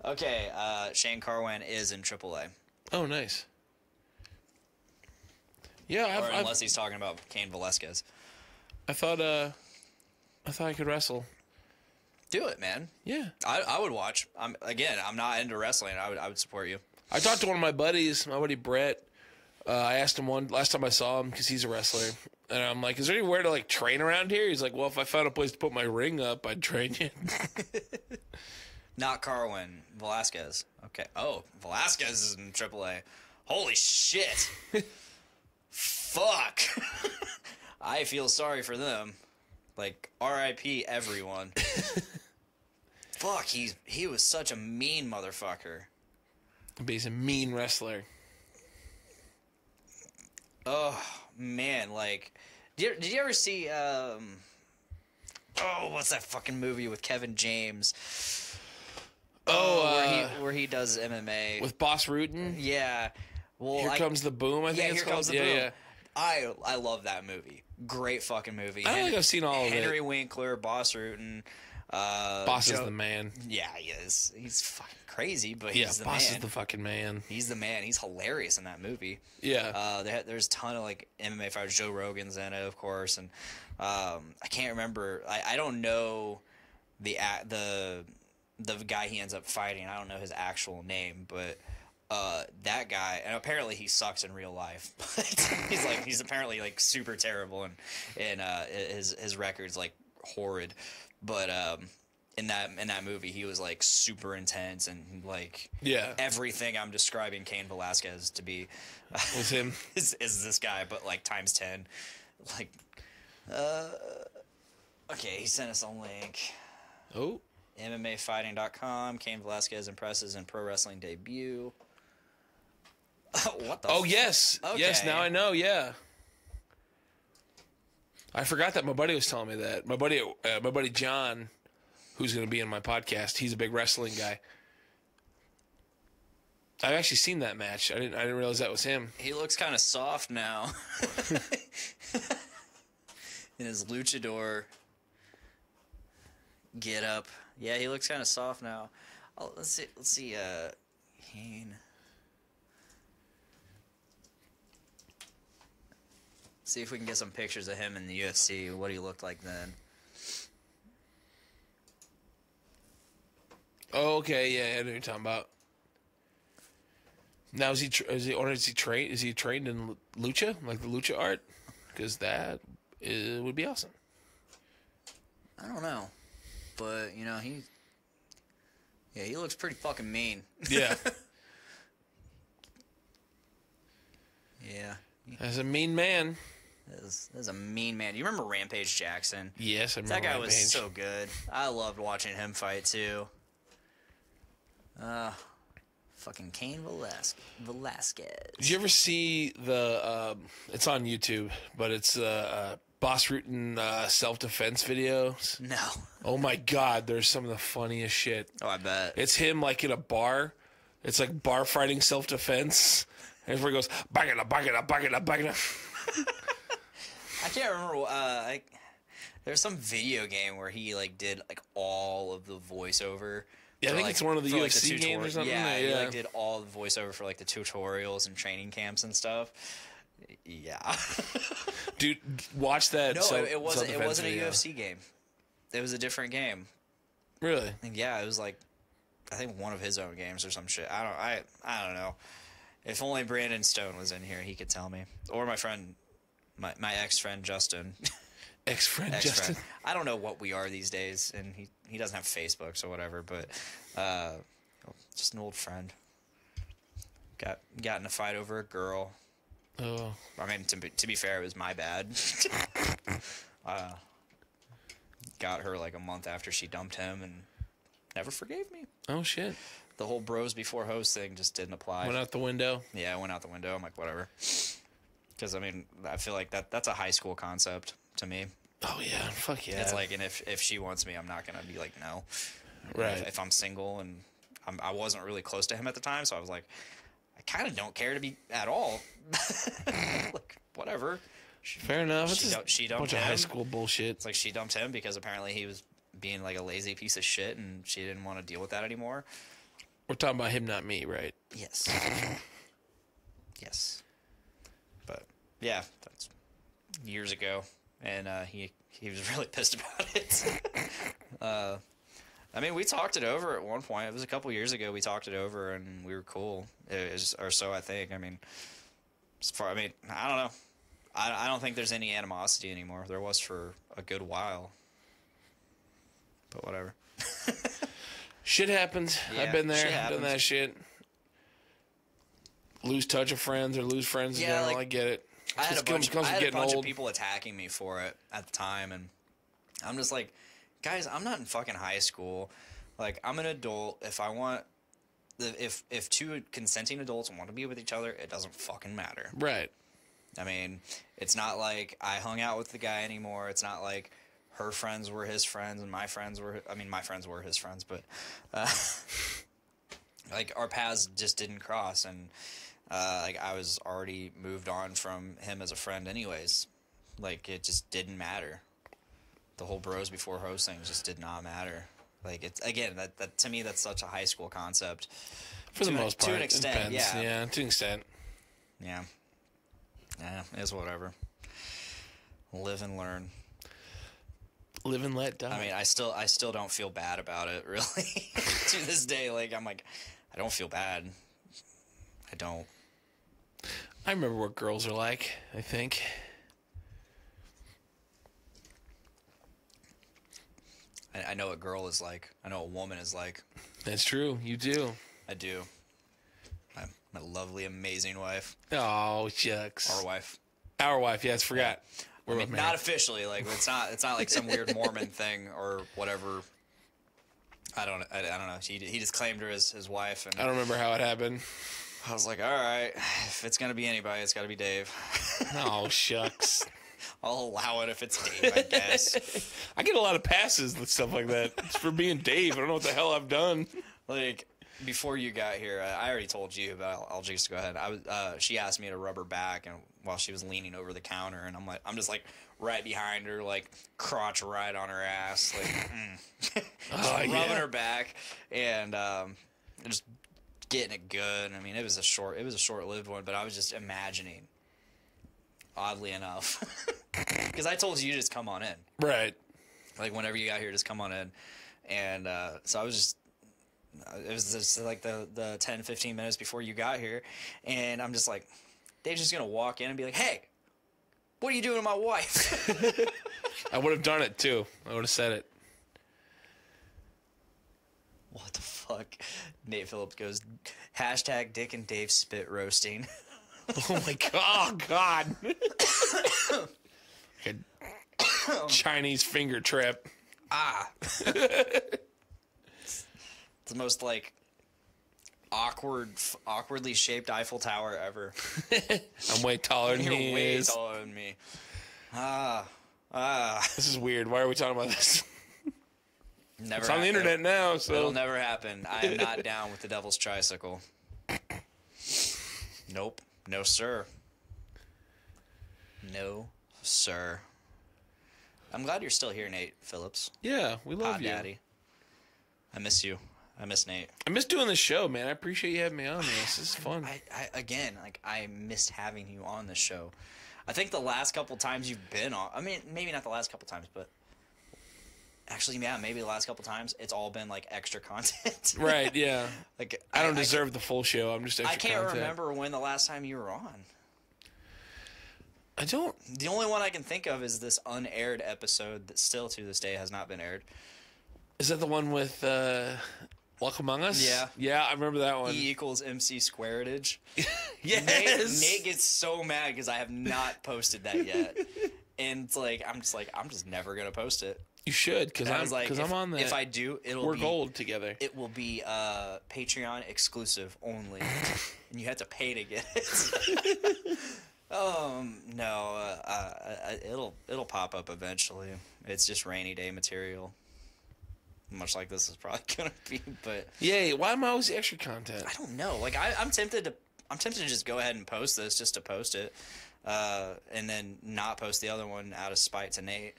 Okay, Shane Carwin is in AAA. Oh, nice. Yeah, Or unless he's talking about Cain Velasquez. I thought I could wrestle. Do it, man. Yeah. I would watch. I'm not into wrestling. I would support you. I talked to one of my buddies, my buddy Brett. I asked him last time I saw him because he's a wrestler, and I'm like, "Is there anywhere to like train around here?" He's like, "Well, if I found a place to put my ring up, I'd train you." Not Carwin, Velasquez. Okay. Oh, Velasquez is in AAA. Holy shit. Fuck. I feel sorry for them. Like, R.I.P. everyone. Fuck, he was such a mean motherfucker. But he's a mean wrestler. Oh, man, like, did you ever see, what's that fucking movie with Kevin James? Where he does MMA. With Boss Rutan? Yeah. Well, Here Comes the Boom, I think it's called. Comes the Boom. Yeah. I love that movie. Great fucking movie. I don't think I've seen all of it. Henry Winkler, Boss Rutan. Boss is the man. Yeah, he is. He's fucking crazy, but he's the Boss man. is the fucking man. He's the man. He's hilarious in that movie. Yeah. There's a ton of like MMA fighters. Joe Rogan's in it, of course, and I can't remember. I don't know the guy he ends up fighting. I don't know his actual name, but that guy, and apparently he sucks in real life. he's apparently like super terrible, and his record's like horrid. But in that movie, he was like super intense and like everything I'm describing Cain Velasquez to be was him is this guy, but like times 10. Like, okay, he sent us a link. Oh. MMAfighting.com. Cain Velasquez impresses in pro wrestling debut. What the? Oh yes, Okay. yes. Now I know. Yeah. I forgot that my buddy was telling me that. My buddy John, who's going to be in my podcast, he's a big wrestling guy. I've actually seen that match. I didn't realize that was him. He looks kind of soft now. In his luchador get up. Yeah, he looks kind of soft now. Oh, let's see. Cain. See if we can get some pictures of him in the UFC. What he looked like then. Oh, okay, yeah, I know what you're talking about. Now is he trained in lucha, like the lucha art? Because that would be awesome. I don't know, but you know he looks pretty fucking mean. Yeah. Yeah. As a mean man. That's a mean man. You remember Rampage Jackson? Yes, I remember That guy Rampage. was so good. I loved watching him fight too. Fucking Cain Velasquez. Did you ever see the? It's on YouTube, but it's Boss Rutan self-defense videos. No. Oh my God, there's some of the funniest shit. Oh, I bet. It's him like in a bar. It's like bar fighting self-defense. And everybody goes, bang it up, bang it up, bang it up, bang it up. I can't remember. There's some video game where he like did like all of the voiceover. Yeah, I think like, it's one of the for, UFC like, games or something. Yeah, he like did all the voiceover for like the tutorials and training camps and stuff. Yeah. Dude, watch that. No, it wasn't. It wasn't video. a UFC game. It was a different game. Really? And yeah, it was like, I think one of his own games or some shit. I don't know. If only Brandon Stone was in here, he could tell me. Or my friend, my ex-friend Justin. Ex-friend Justin. I don't know what we are these days, and he doesn't have Facebook, so whatever. But just an old friend. Got in a fight over a girl. Oh. I mean, to be fair, it was my bad. Got her like a month after she dumped him, and never forgave me. Oh shit. the whole bros before hoes thing just didn't apply. Went out the window. Yeah, it went out the window. I'm like, whatever. Because, I mean, I feel like that's a high school concept to me. Oh, yeah. Fuck yeah. It's like, and if she wants me, I'm not going to be like, no. Right. If I'm single and I wasn't really close to him at the time, so I was like, I kind of don't care to be at all. Like, whatever. Fair enough. She dumped bunch him. of high school bullshit. It's like she dumped him because apparently he was being like a lazy piece of shit and she didn't want to deal with that anymore. We're talking about him, not me, right? Yes. Yes. But yeah, that's years ago, and he was really pissed about it. I mean, we talked it over at one point. It was a couple years ago. We talked it over, and we were cool. Or so I think. I mean, I don't know. I don't think there's any animosity anymore. There was for a good while. But whatever. Shit happens. Yeah, I've been there, shit done happens. that shit. Lose touch of friends or lose friends in Yeah, general. like, I get it. I had a bunch getting of old. people attacking me for it at the time, and I'm just like, guys, I'm not in fucking high school. Like, I'm an adult. If I want, if two consenting adults want to be with each other, it doesn't fucking matter. Right. I mean, it's not like I hung out with the guy anymore. It's not like her friends were his friends and my friends were his friends, but like our paths just didn't cross, and like I was already moved on from him as a friend anyways. Like, it just didn't matter. The whole bros before hoes thing just did not matter. Like, it's, again, that to me, that's such a high school concept. For the most part. To an extent, it depends. yeah. Yeah, to an extent. Yeah. Yeah, it's whatever. Live and learn. Live and let die. I mean, I still don't feel bad about it, really. To this day, like, I'm like, I don't feel bad. I don't. I remember what girls are like, I think. I know what a girl is like. I know what a woman is like. That's true. You do. I do. My lovely, amazing wife. Oh, shucks. Our wife. Our wife, yes, forgot. I mean, not officially. Like, it's not like some weird Mormon thing or whatever. I don't know. He just claimed her as his wife, and I don't remember how it happened. I was like, all right, if it's gonna be anybody, it's gotta be Dave. Oh, shucks. I'll allow it if it's Dave, I guess. I get a lot of passes and stuff like that. It's for being Dave. I don't know what the hell I've done. Like, before you got here, I already told you, but I'll just go ahead. She asked me to rub her back, and while she was leaning over the counter, and I'm just like right behind her, like crotch right on her ass, like just rubbing her back, and just getting it good. I mean, it was a short-lived one, but I was just imagining, oddly enough, because I told you just come on in, Right. like whenever you got here, just come on in, and so I was just. It was just like the 10, 15 minutes before you got here, and I'm just like, Dave's just gonna walk in and be like, hey, what are you doing to my wife? I would have done it too. I would have said it. What the fuck? Nate Phillips goes, hashtag Dick and Dave spit roasting. Oh my god. Oh god. Like a Chinese finger trip. The most like awkwardly shaped Eiffel Tower ever. I'm way taller than You're he way is. taller than me. This is weird. Why are we talking about this? Never. It's on the internet now, so It'll never happen. I am not down with the devil's tricycle. Nope. No, sir. No, sir. I'm glad you're still here, Nate Phillips. yeah, we love Hot you. Daddy. I miss you. I miss Nate. I miss doing this show, man. I appreciate you having me on this. This is fun. I missed having you on the show. I think the last couple times you've been on, I mean, maybe not the last couple times, but actually, yeah, maybe the last couple times, it's all been like extra content. Right, yeah. Like I don't deserve the full show. I'm just extra I can't content. remember when the last time you were on. I don't. The only one I can think of is this unaired episode that still to this day has not been aired. Is that the one with Walk Among Us? Yeah. Yeah, I remember that one. E = MC squaredage. Yes. Nate gets so mad because I have not posted that yet. And it's like I'm just never gonna post it. You should, because I was like, I'm on that. If I do, we're gold together. It will be Patreon exclusive only, and you have to pay to get it. No, it'll pop up eventually. It's just rainy day material, much like this is probably gonna be. But yay! Why am I always extra content? I don't know. Like I'm tempted to just go ahead and post this just to post it, and then not post the other one out of spite to Nate.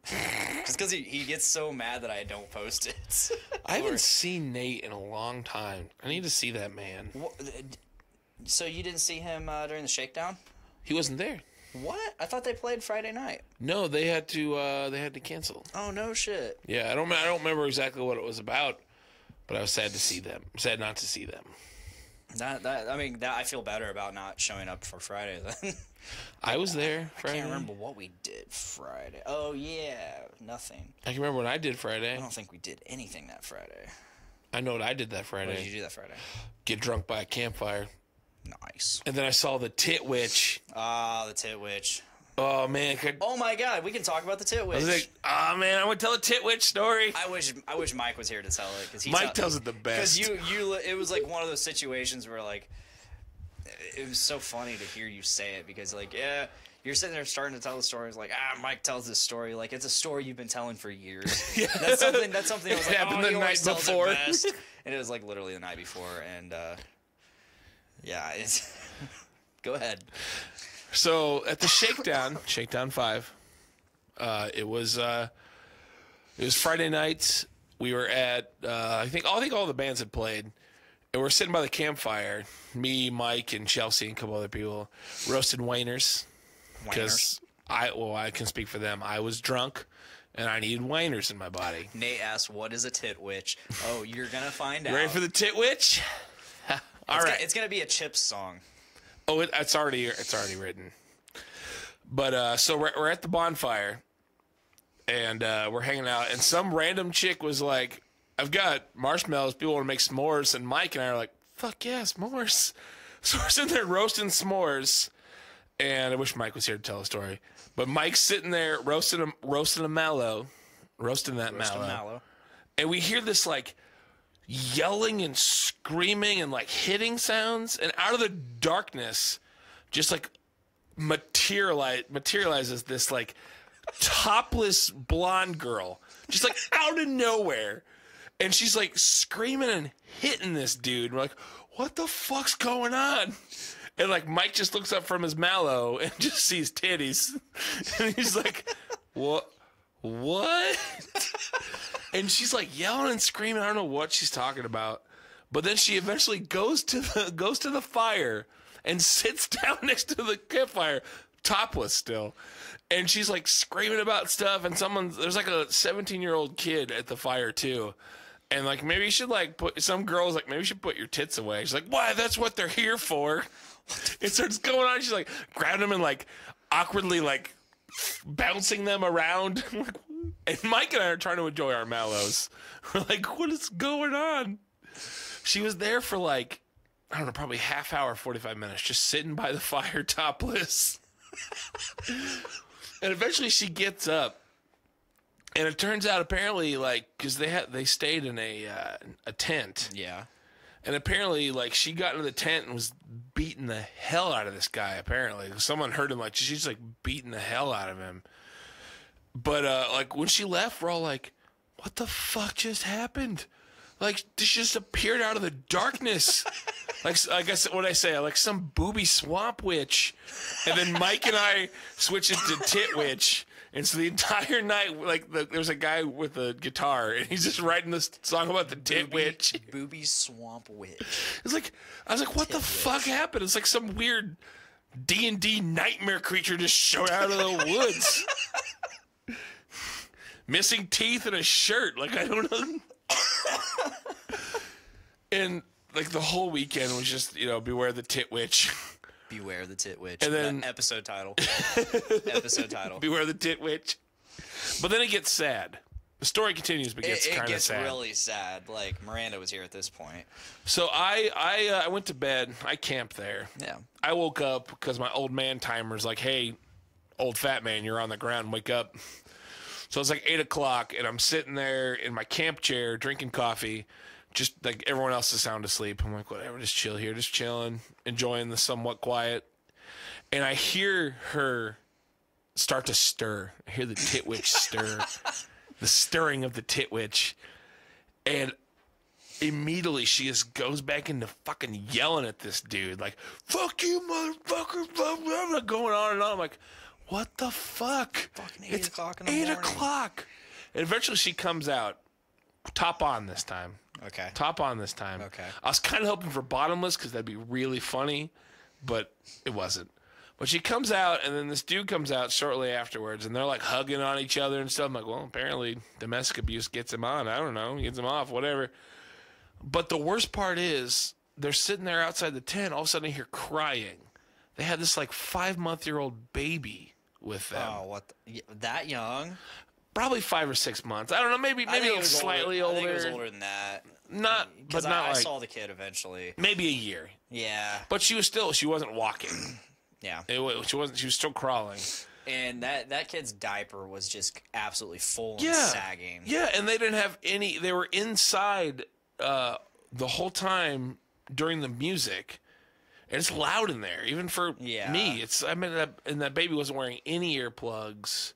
Just because he gets so mad that I don't post it. I haven't seen Nate in a long time. I need to see that man. So you didn't see him during the shakedown? He wasn't there. What? I thought they played Friday night. No, they had to cancel. Oh no shit. Yeah, I don't remember exactly what it was about, but I was sad to see them. Sad not to see them. I feel better about not showing up for Friday then. I was there Friday. I can't remember what we did Friday. Oh yeah, nothing. I can remember what I did Friday. I don't think we did anything that Friday. I know what I did that Friday. What did you do that Friday? Get drunk by a campfire. Nice. And then I saw the Tit Witch. Ah, the Tit Witch. Oh man! Oh my God, we can talk about the Tit Witch. I was like, oh man, I want to tell a Tit Witch story. I wish Mike was here to tell it, because Mike tells it the best. Because it was like one of those situations where like it was so funny to hear you say it, because like you're sitting there starting to tell the story. It's like Mike tells this story like it's a story you've been telling for years. Yeah. That's something. I was like, happened the night before. And it was like literally the night before, and it's. Go ahead. So at the Shakedown 5, it was Friday night. We were at I think all the bands had played, and we're sitting by the campfire. Me, Mike, and Chelsea, and a couple other people roasted wieners because I can speak for them. I was drunk, and I needed wieners in my body. Nate asked, "What is a Tit Witch?" Oh, you're gonna find out. Ready for the Tit Witch? All right, it's gonna be a Chips song. Oh, it's already written. But so we're at the bonfire, and we're hanging out, and some random chick was like, "I've got marshmallows. People want to make s'mores." And Mike and I are like, "Fuck yeah, s'mores!" So we're sitting there roasting s'mores, and I wish Mike was here to tell the story. But Mike's sitting there roasting that mallow, and we hear this like yelling and screaming and like hitting sounds, and out of the darkness just like materializes this like topless blonde girl, just like out of nowhere, and she's like screaming and hitting this dude. We're like, what the fuck's going on? And like Mike just looks up from his mallow and just sees titties, and he's like, what? And she's like yelling and screaming. I don't know what she's talking about. But then she eventually goes to the fire and sits down next to the campfire, topless still. And she's like screaming about stuff. And there's like a 17-year-old kid at the fire too. And like maybe you should like some girls like maybe you should put your tits away. She's like, why? That's what they're here for. It starts going on. She's like grabbing them and like awkwardly like bouncing them around. And Mike and I are trying to enjoy our mallows. We're like, what is going on? She was there for like, I don't know, probably half hour, 45 minutes, just sitting by the fire topless. And eventually she gets up. And it turns out apparently like, because they stayed in a tent. Yeah. And apparently like she got into the tent and was beating the hell out of this guy apparently. Someone heard him like, she's like beating the hell out of him. But, like, when she left, we're all like, what the fuck just happened? Like, she just appeared out of the darkness. like I guess what I say, like some booby swamp witch. And then Mike and I switched it to Tit Witch. And so the entire night, like, there's a guy with a guitar, and he's just writing this song about the Tit Witch. Booby swamp witch. I was like, what the fuck happened? It's like some weird D&D nightmare creature just showed out of the woods. Missing teeth and a shirt. Like, I don't know. And, like, the whole weekend was just, beware the Tit Witch. Beware the Tit Witch. And then... Episode title. Beware the Tit Witch. But then it gets sad. The story continues, but gets kind of sad. It gets really sad. Like, Miranda was here at this point. So I went to bed. I camped there. Yeah. I woke up because my old man timer's like, hey, old fat man, you're on the ground. Wake up. So it's like 8 o'clock, and I'm sitting there in my camp chair drinking coffee, just like everyone else is sound asleep. I'm like, whatever, just chill here, just chilling, enjoying the somewhat quiet. And I hear her start to stir. I hear the Tit Witch stir, the stirring of the Tit Witch. And immediately she just goes back into fucking yelling at this dude, like, fuck you, motherfucker, blah, blah, blah, going on and on. I'm like, what the fuck? Fucking 8 o'clock in the 8 morning. o'clock. And eventually she comes out, top on this time. Okay. Top on this time. Okay. I was kind of hoping for bottomless because that'd be really funny, but it wasn't. But she comes out, and then this dude comes out shortly afterwards, and they're like hugging on each other and stuff. I'm like, well, apparently domestic abuse gets him on. I don't know. Gets him off, whatever. But the worst part is they're sitting there outside the tent. All of a sudden I hear crying. They had this like 5-month-old baby with them. Oh, what? That young? Probably 5 or 6 months. I don't know. Maybe it was slightly older. I think it was older than that. Not, but not I like saw the kid eventually. maybe a year. Yeah. But she wasn't walking. Yeah. She was still crawling. And that kid's diaper was just absolutely full and sagging. Yeah, and they didn't have any. They were inside the whole time during the music, and it's loud in there, even for me. And that baby wasn't wearing any earplugs.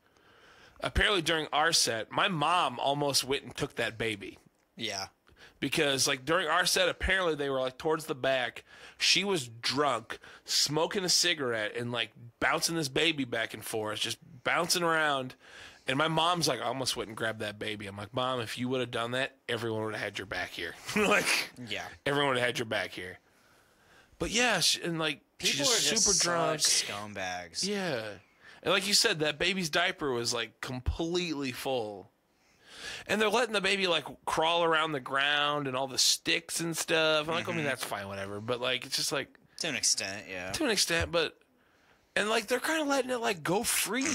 Apparently, during our set, my mom almost went and took that baby. Yeah. Because, like, during our set, apparently they were, like, towards the back. She was drunk, smoking a cigarette, and, like, bouncing this baby back and forth, just bouncing around. And my mom's like, I almost went and grabbed that baby. I'm like, Mom, if you would have done that, everyone would have had your back here. Like, yeah, everyone would have had your back here. But, yeah, and, like, people she's are just super drunk. Such scumbags. Yeah. And like you said, that baby's diaper was, like, completely full. And they're letting the baby, like, crawl around the ground and all the sticks and stuff. I'm like, I mean, that's fine, whatever. But, like, it's just, like... To an extent, yeah. To an extent, but... And, like, they're kind of letting it, like, go free.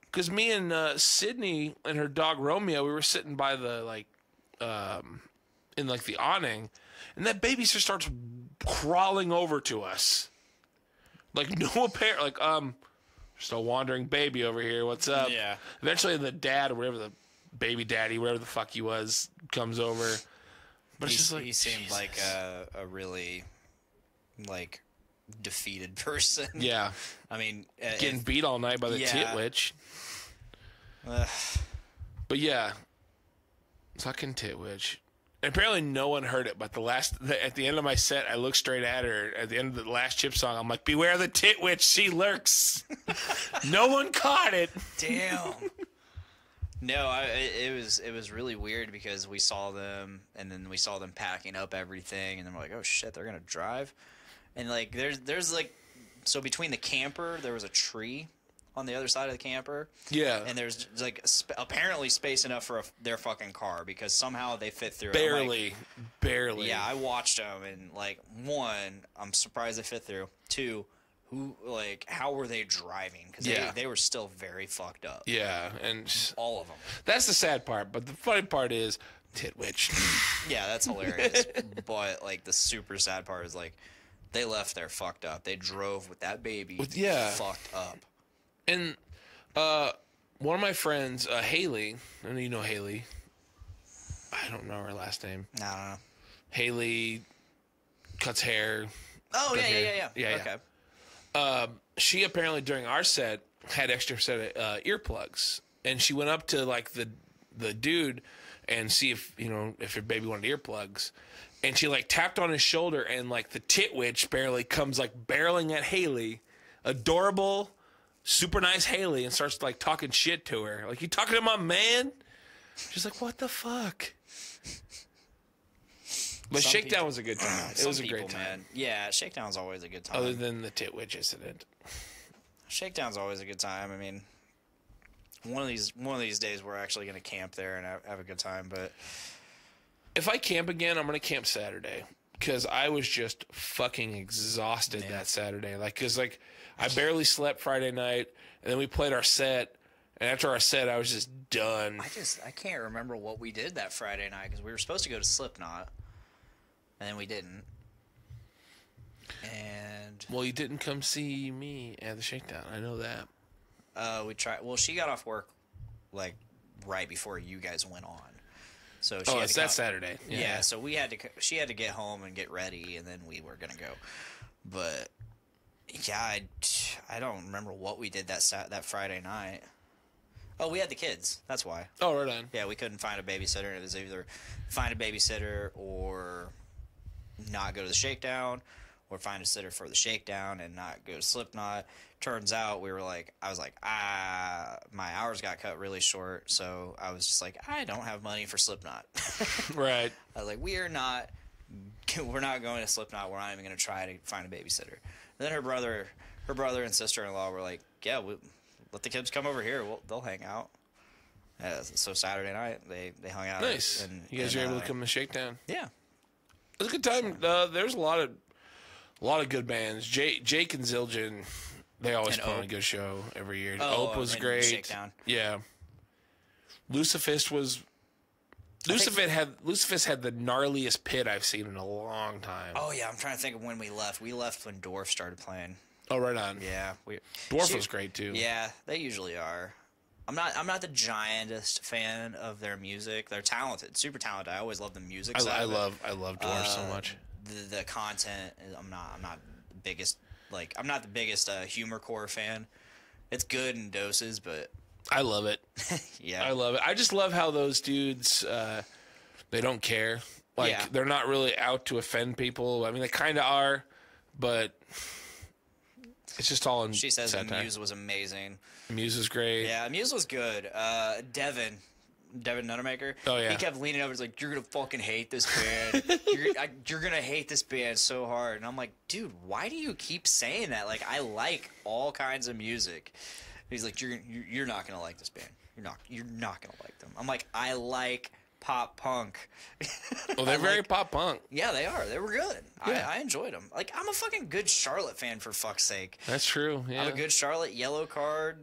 Because me and Sydney and her dog Romeo, we were sitting by the, like... in, like, the awning. And that baby just starts crawling over to us. Like, no apparent... Like, just a wandering baby over here. What's up? Yeah. Eventually, the dad, or whatever the... baby daddy, whatever the fuck he was, comes over. But it's just like, he seemed Jesus. like a really, like, defeated person. Yeah. I mean, Getting beat all night by the Tit Witch. But yeah. Fucking Tit Witch. And apparently no one heard it, but at the end of my set, I looked straight at her. At the end of the last Chip song, I'm like, beware the Tit Witch, she lurks. No one caught it. Damn. No, it was really weird because we saw them, and then we saw them packing up everything, and then we're like, oh shit, they're gonna drive, and like there's like, so between the camper there was a tree on the other side of the camper, Yeah. and there's like apparently space enough for their fucking car because somehow they fit through. Barely. Yeah, I watched them, and like, one, I'm surprised they fit through. Two, how were they driving? Because they were still very fucked up. Yeah, and All of them. that's the sad part. But the funny part is Tit Witch. Yeah, that's hilarious. But like the super sad part is like they left there fucked up. They drove with that baby fucked up. And one of my friends, Haley, I know you know Haley. I don't know her last name. I don't know. Haley cuts hair. Oh, yeah. Yeah. Okay. She apparently during our set had extra set of earplugs, and she went up to like the dude and see if her baby wanted earplugs, and she like tapped on his shoulder, and like the Tit Witch barely comes like barreling at Haley, adorable, super nice Haley, and starts like talking shit to her, like, you talking to my man? She's like, what the fuck? But Shakedown was a good time. It was a great time. Man. Yeah, Shakedown's always a good time. Other than the Tit Witch incident. Shakedown's always a good time. I mean, one of these days we're actually going to camp there and have a good time. But if I camp again, I'm going to camp Saturday because I was just fucking exhausted that Saturday. Because I barely slept Friday night, and then we played our set. And after our set, I was just done. I can't remember what we did that Friday night because we were supposed to go to Slipknot. And then we didn't. And well, you didn't come see me at the Shakedown. I know that. We tried. Well, she got off work like right before you guys went on. So It's that Saturday. Yeah. So she had to get home and get ready, and then we were gonna go. But yeah, I don't remember what we did that Friday night. Oh, we had the kids. That's why. Oh, right on. Yeah, we couldn't find a babysitter, and it was either find a babysitter or not go to the shakedown, or find a sitter for the shakedown and not go to Slipknot. Turns out I was like, my hours got cut really short, so I was just like, I don't have money for Slipknot. Right. I was like, we're not going to Slipknot. We're not even going to try to find a babysitter. And then her brother and sister-in-law were like, yeah, let the kids come over here. They'll hang out. So Saturday night they hung out. Nice. You guys were able to come to Shakedown. Yeah. It was a good time. There's a lot of good bands. Jake and Zildjian, they always put on a good show every year. Ope was great. Shakedown. Yeah. Lucifist had the gnarliest pit I've seen in a long time. Oh yeah, I'm trying to think of when we left. We left when Dwarf started playing. Oh, right on. Yeah, Dwarf was great too. Yeah, they usually are. I'm not the giantest fan of their music. They're talented, super talented. I always love the music. I love Dwarf so much. The content, I'm not the biggest. Like, I'm not the biggest humor core fan. It's good in doses, but I love it. Yeah, I love it. I just love how those dudes they don't care. Like they're not really out to offend people. I mean, they kind of are, but it's just all in. She says satire. Muse was amazing. Muse was great. Yeah, Muse was good. Devin Nuttermaker. Oh yeah. He kept leaning over. He's like, "You're gonna fucking hate this band. You're gonna hate this band so hard." And I'm like, "Dude, why do you keep saying that? Like, I like all kinds of music." He's like, "You're not gonna like this band. You're not gonna like them." I'm like, "I like pop punk." Well, they're very pop punk. Yeah, they are. They were good. Yeah. I enjoyed them. Like, I'm a fucking Good Charlotte fan, for fuck's sake. That's true. Yeah. I'm a Good Charlotte, Yellow Card.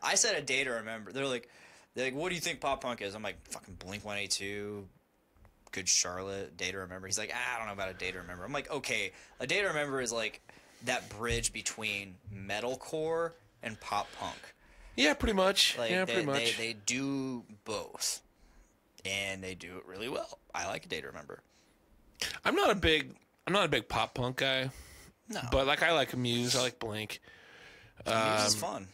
I said A Day to Remember. They're like, what do you think pop punk is? I'm like, fucking Blink-182, Good Charlotte, Day to Remember. He's like, I don't know about A Day to Remember. I'm like, okay, A Day to Remember is like that bridge between metalcore and pop punk. Yeah, pretty much. Like, pretty much. They do both, and they do it really well. I like A Day to Remember. I'm not a big pop punk guy. No, But like I like Muse, I like Blink. Muse is fun.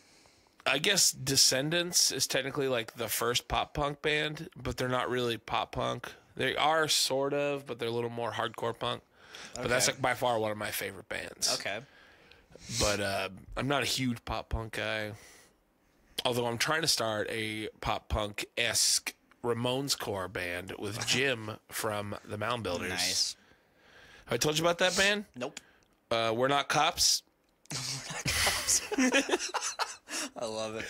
I guess Descendants is technically like the first pop punk band, but they're not really pop punk. They are sort of, but they're a little more hardcore punk. But that's like by far one of my favorite bands. Okay. But I'm not a huge pop punk guy. Although I'm trying to start a pop punk-esque Ramones core band with Jim from the Mound Builders. Nice. Have I told you about that band? Nope. We're Not Cops. I love it.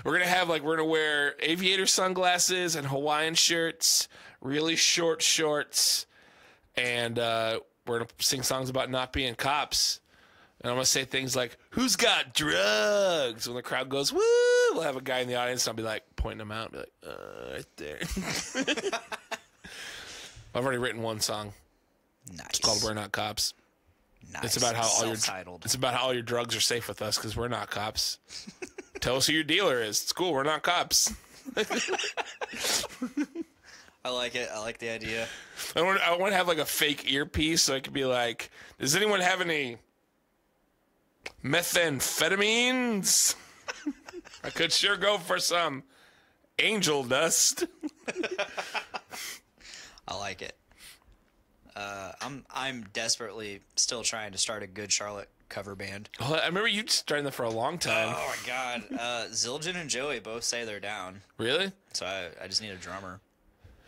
We're gonna wear aviator sunglasses and Hawaiian shirts, really short shorts, and we're gonna sing songs about not being cops. And I'm gonna say things like, "Who's got drugs?" When the crowd goes, "Woo!" We'll have a guy in the audience, and I'll be like pointing them out, and be like, "Right there." I've already written one song. Nice. It's called "We're Not Cops." Nice. It's about how all your drugs are safe with us because we're not cops. Tell us who your dealer is. It's cool. We're not cops. I like it. I like the idea. I want to have like a fake earpiece so I could be like, "Does anyone have any methamphetamines? I could sure go for some angel dust." I like it. I'm desperately still trying to start a Good Charlotte cover band. Well, I remember you starting that for a long time. Oh my god. Zildjian and Joey both say they're down. Really? So I just need a drummer.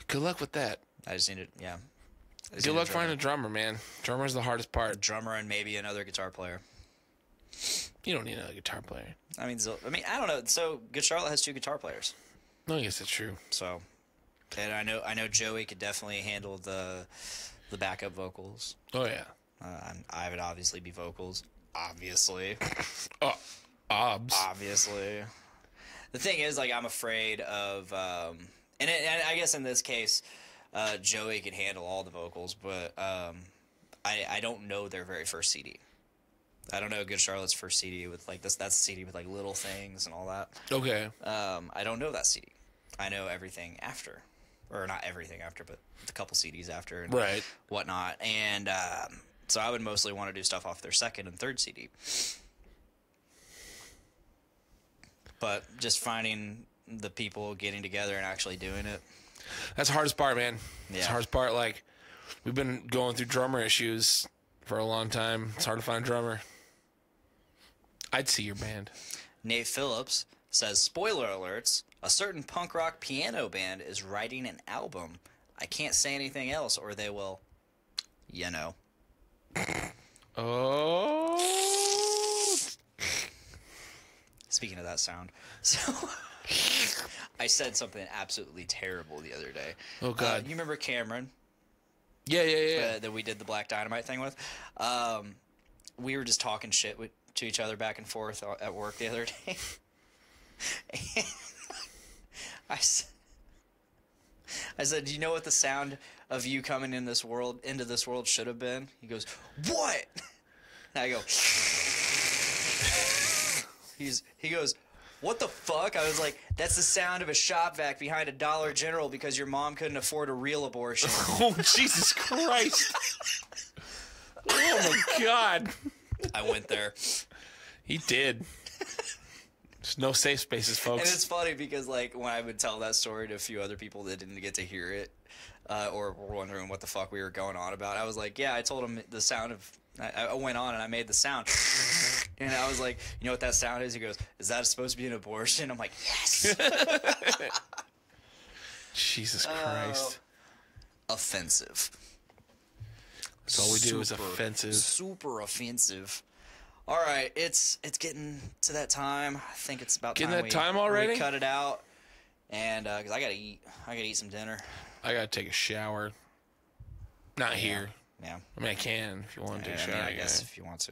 Good luck with that. I just need yeah. Good luck finding a drummer, man. Drummer's the hardest part. Drummer and maybe another guitar player. You don't need another guitar player. I mean, I don't know. So Good Charlotte has 2 guitar players. No, I guess that's true. So, and I know Joey could definitely handle the backup vocals. Oh yeah. I would obviously be vocals. Obviously. Obviously. The thing is, like, I'm afraid of, and I guess in this case, Joey could handle all the vocals, but I don't know their very first CD. I don't know Good Charlotte's first CD with like this. That's a CD with like Little Things and all that. Okay. I don't know that CD. I know everything after. Or not everything after, but the couple CDs after and Right. whatnot. And so I would mostly want to do stuff off their second and third CD. But just finding the people getting together and actually doing it. That's the hardest part, man. It's Yeah. the hardest part. Like, we've been going through drummer issues for a long time. It's hard to find a drummer. I'd see your band. Nate Phillips says, spoiler alerts, a certain punk rock piano band is writing an album. I can't say anything else or they will, you know. Oh. Speaking of that sound, so I said something absolutely terrible the other day. Oh, God. You remember Cameron? Yeah. That we did the Black Dynamite thing with? We were just talking shit to each other back and forth at work the other day. And I said, do you know what the sound of you coming into this world should have been? He goes, what? And I go, he goes, what the fuck? I was like, that's the sound of a shop vac behind a Dollar General because your mom couldn't afford a real abortion. Oh, Jesus Christ. Oh, my God. I went there. He did. There's no safe spaces, folks. And it's funny because, like, when I would tell that story to a few other people that didn't get to hear it or were wondering what the fuck we were going on about, I was like, yeah, I told him the sound of... I went on and I made the sound. And I was like, you know what that sound is? He goes, is that supposed to be an abortion? I'm like, yes. Jesus Christ. Offensive. That's all we do is offensive. Super offensive. All right, it's getting to that time. I think it's about Getting time that time already? we cut it out. And because I gotta eat some dinner. I gotta take a shower. Not here. Yeah. I mean, I can if you want to take a shower. I guess if you want to.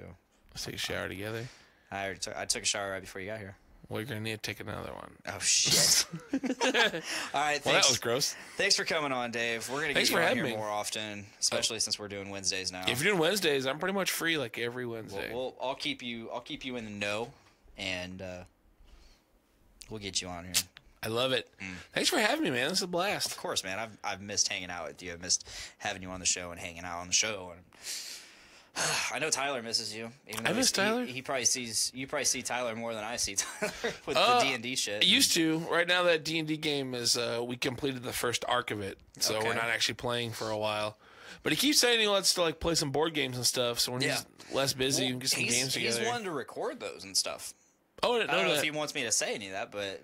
Let's take a shower together. I took a shower right before you got here. Well, you're gonna need to take another one. Oh shit! All right, thanks. Well, that was gross. Thanks for coming on, Dave. We're gonna get Thanks you for on having here me. more often, especially since we're doing Wednesdays now. If you're doing Wednesdays, I'm pretty much free like every Wednesday. I'll keep you in the know, and we'll get you on here. I love it. Thanks for having me, man. This is a blast. Of course, man. I've missed hanging out with you. I've missed having you on the show and hanging out on the show. And I know Tyler misses you. Even though I miss Tyler. You probably see Tyler more than I see Tyler with the D&D shit. I used to. Right now, that D&D game is we completed the first arc of it, so Okay. we're not actually playing for a while. But he keeps saying he wants to like play some board games and stuff. So when he's less busy, we can get some games together. He's wanting to record those and stuff. Oh, I didn't I don't know that. if he wants me to say any of that, but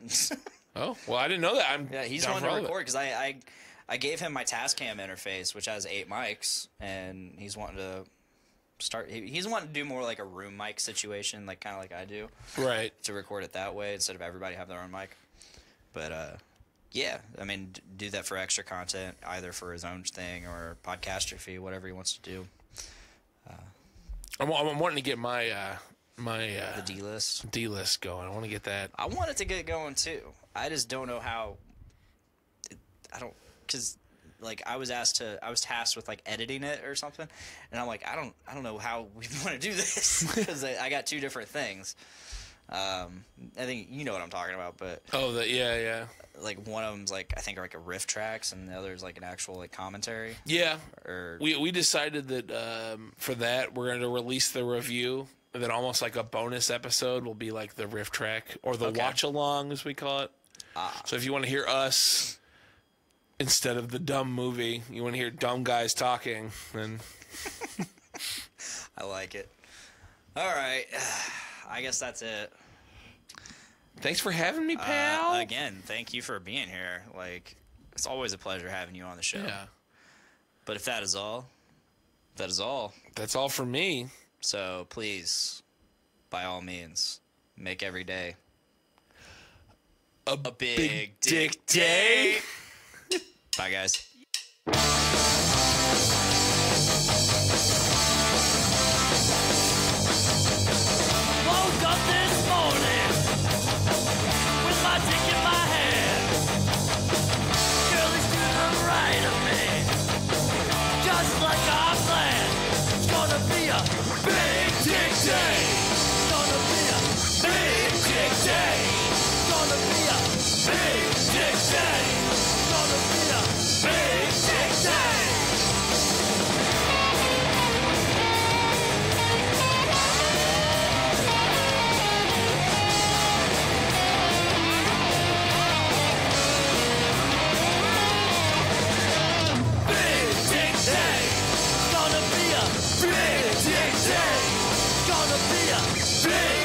Oh, well, I didn't know that. he's down wanting for to all of it. record because I gave him my Tascam interface, which has 8 mics, and he's wanting to start. He's wanting to do more like a room mic situation, like kind of like I do, Right. to record it that way instead of everybody have their own mic. But yeah, I mean, do that for extra content, either for his own thing or Podcastrophe, whatever he wants to do. I'm wanting to get my The D list. D-list going. I want to get that. I want it to get going too. I just don't know how. Because like I was tasked with like editing it or something, and I'm like, I don't know how we want to do this because I got 2 different things. I think you know what I'm talking about, but Yeah. like one of them's like I think like a riff tracks, and the other's like an actual like commentary. Yeah. Or We decided that for that we're going to release the review, and then almost like a bonus episode will be like the riff track or the watch along, as we call it. So if you want to hear us instead of the dumb movie, you want to hear dumb guys talking, then I like it. All right, I guess that's it. thanks for having me, pal. Again, thank you for being here. Like, it's always a pleasure having you on the show. Yeah. But if that is all, that is all. That's all for me. So please, by all means, make every day A big dick day. Bye, guys. Woke up this morning with my dick in my hand. Girl is to the right of me, just like I planned. It's gonna be a big dick day. It's gonna be a big dick day. It's gonna be a big dick day. Gonna be a big dick day. Big dick day. Gonna be a big dick day. Gonna be a big